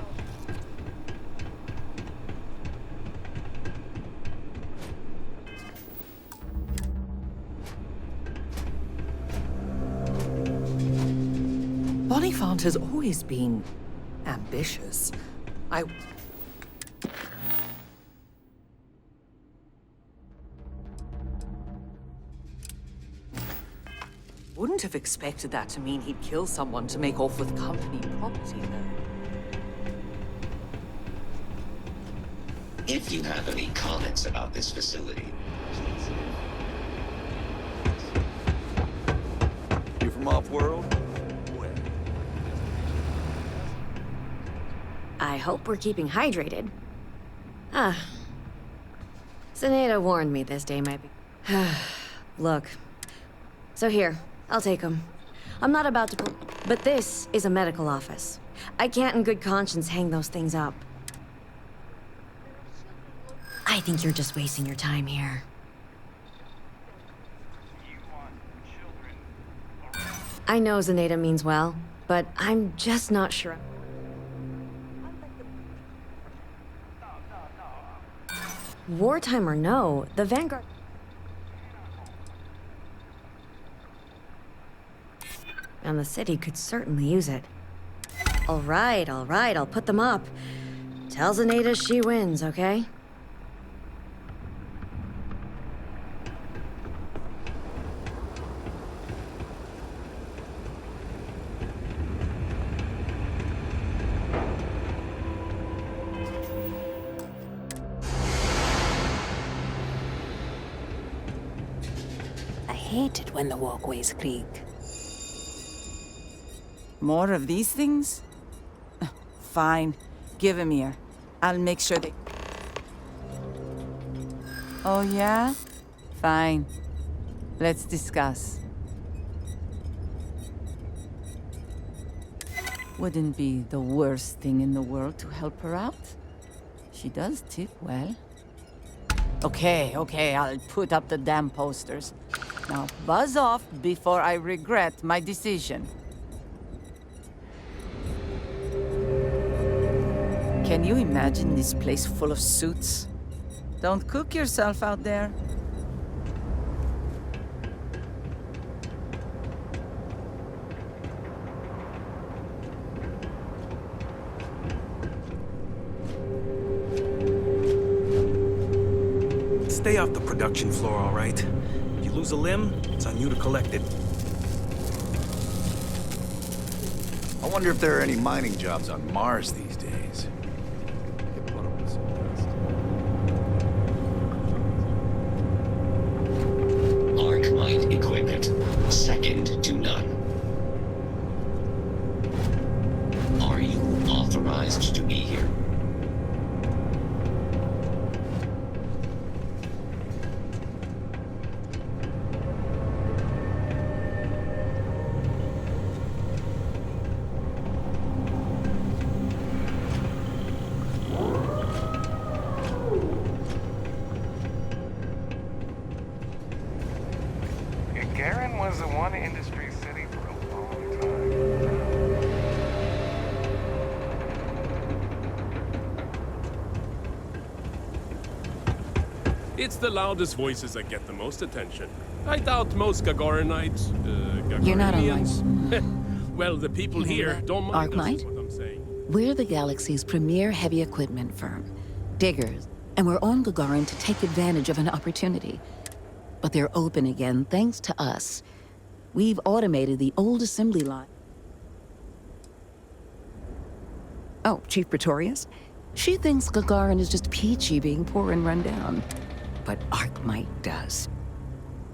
Bonifant has always been ambitious. Wouldn't have expected that to mean he'd kill someone to make off with company property, though. If you have any comments about this facility, You from off-world? I hope we're keeping hydrated. Zenaida warned me this day might be... Look. So here, I'll take them. I'm not about to pull... But this is a medical office. I can't in good conscience hang those things up. I think you're just wasting your time here. I know Zenaida means well, but I'm just not sure. Wartime or no, the Vanguard... and the city could certainly use it. All right, I'll put them up. Tell Zenaida she wins, okay? I hate it when the walkways creak. More of these things? Fine. Give him here. I'll make sure they... Oh, yeah? Fine. Let's discuss. Wouldn't be the worst thing in the world to help her out. She does tip well. Okay, I'll put up the damn posters. Now buzz off before I regret my decision. Can you imagine this place full of suits? Don't cook yourself out there. Stay off the production floor, all right? If you lose a limb, it's on you to collect it. I wonder if there are any mining jobs on Mars these days. Arcmite equipment, second to none. Are you authorized to be here? Gagarin was the one industry city for a long time. It's the loudest voices that get the most attention. I doubt most Gagarinites, You're not Gagarinians... well, the people here don't mind us, Arcmite? is what I'm saying. We're the galaxy's premier heavy equipment firm, diggers, and we're on Gagarin to take advantage of an opportunity. But they're open again thanks to us. We've automated the old assembly line. Oh, Chief Pretorius? She thinks Gagarin is just peachy being poor and run down. But Arcmite does.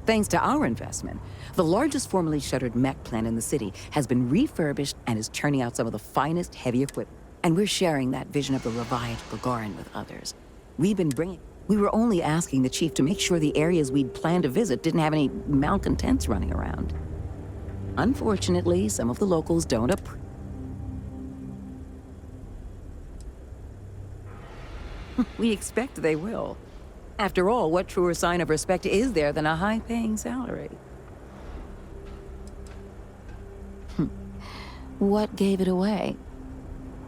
Thanks to our investment, the largest formerly shuttered mech plant in the city has been refurbished and is churning out some of the finest heavy equipment. And we're sharing that vision of the revived Gagarin with others. We were only asking the chief to make sure the areas we'd planned to visit didn't have any malcontents running around. Unfortunately, some of the locals don't We expect they will. After all, what truer sign of respect is there than a high-paying salary? What gave it away?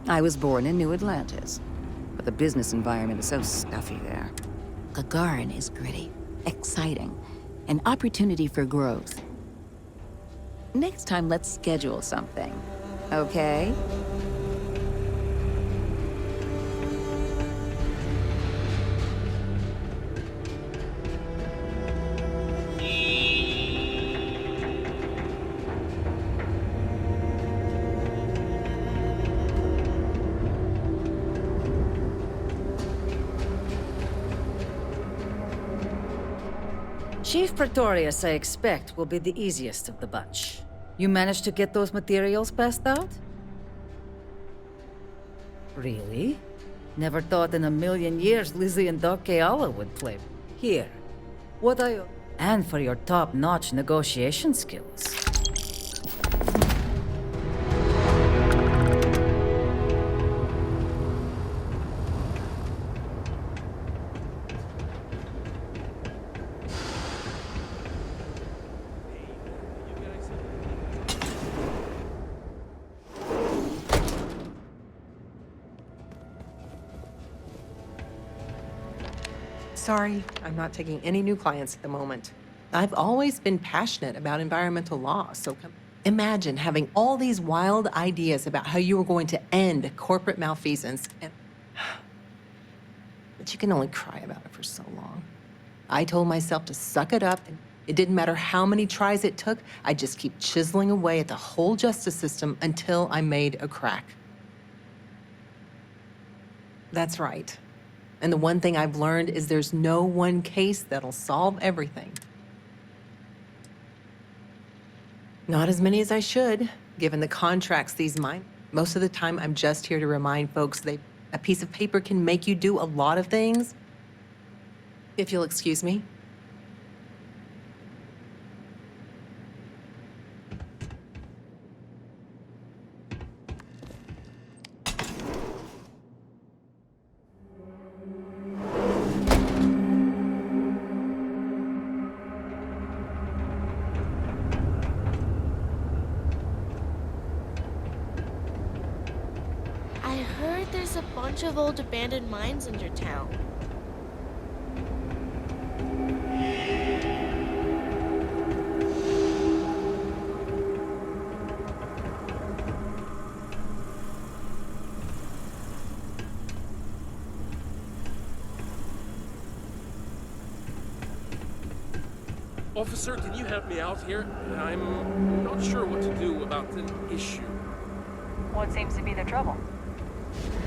I was born in New Atlantis, but the business environment is so stuffy there. Gagarin is gritty, exciting, an opportunity for growth. Next time, let's schedule something, okay? Chief Pretorius, I expect, will be the easiest of the bunch. You managed to get those materials passed out? Really? Never thought in a million years Lizzie and Doc Keala would play. Here. What are you... And for your top-notch negotiation skills. sorry. I'm not taking any new clients at the moment. I've always been passionate about environmental law, so imagine having all these wild ideas about how you were going to end corporate malfeasance, but you can only cry about it for so long. I told myself to suck it up, and it didn't matter how many tries it took, I'd just keep chiseling away at the whole justice system until I made a crack. That's right. And the one thing I've learned is there's no one case that'll solve everything. Not as many as I should, given the contracts these mine. Most of the time, I'm just here to remind folks that a piece of paper can make you do a lot of things. If you'll excuse me. I heard there's a bunch of old abandoned mines under town. Officer, can you help me out here? I'm not sure what to do about an issue. What seems to be the trouble?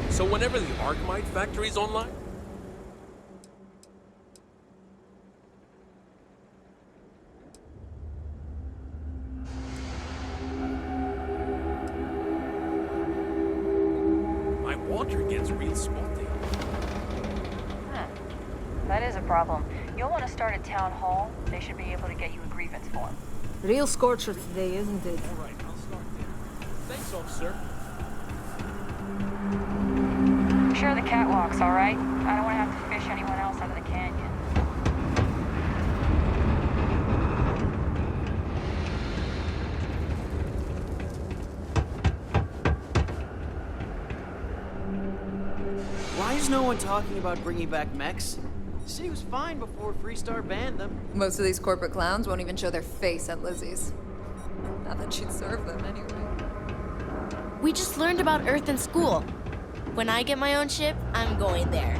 So whenever the Arkmite factory's online? My water gets real spotty. That is a problem. You'll want to start at Town Hall. They should be able to get you a grievance form. Real scorcher today, isn't it? All right, I'll start there. Thanks, officer. Share the catwalks, all right? I don't want to have to fish anyone else out of the canyon. Why is no one talking about bringing back mechs? The city was fine before Freestar banned them. Most of these corporate clowns won't even show their face at Lizzie's. Not that she'd serve them anyway. We just learned about Earth in school. When I get my own ship, I'm going there.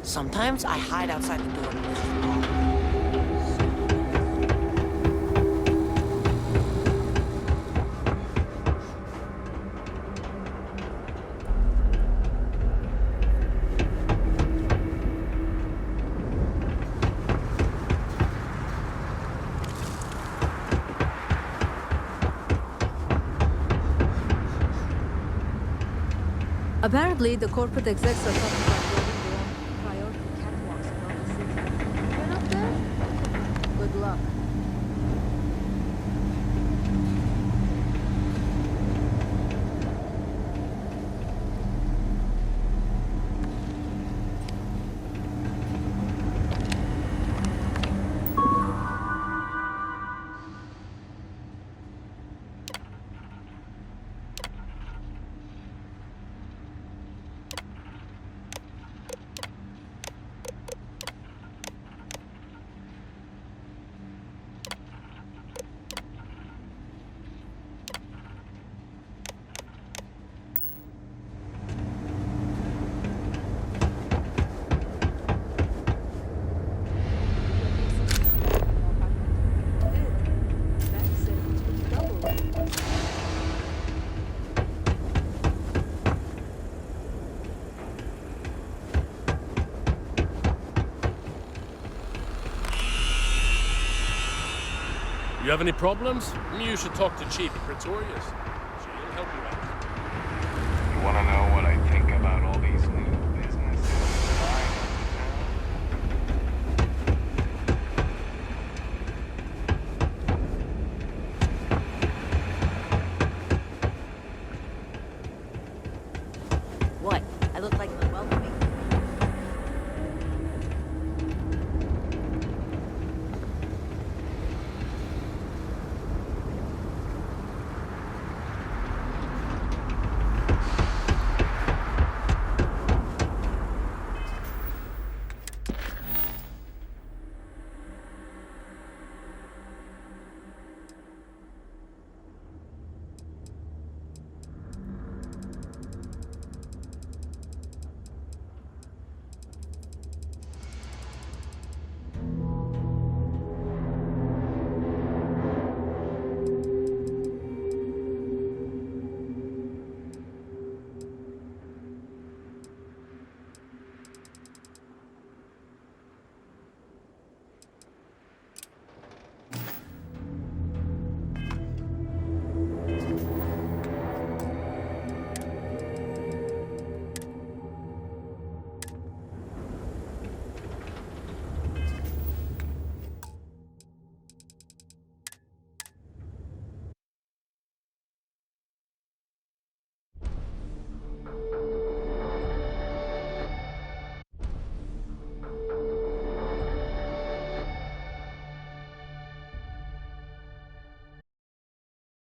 Sometimes I hide outside the door. Apparently, the corporate execs are talking about building their own priority catwalks around the city. You're not there? Good luck. You have any problems? You should talk to Chief Pretorius. She'll help you out. You wanna know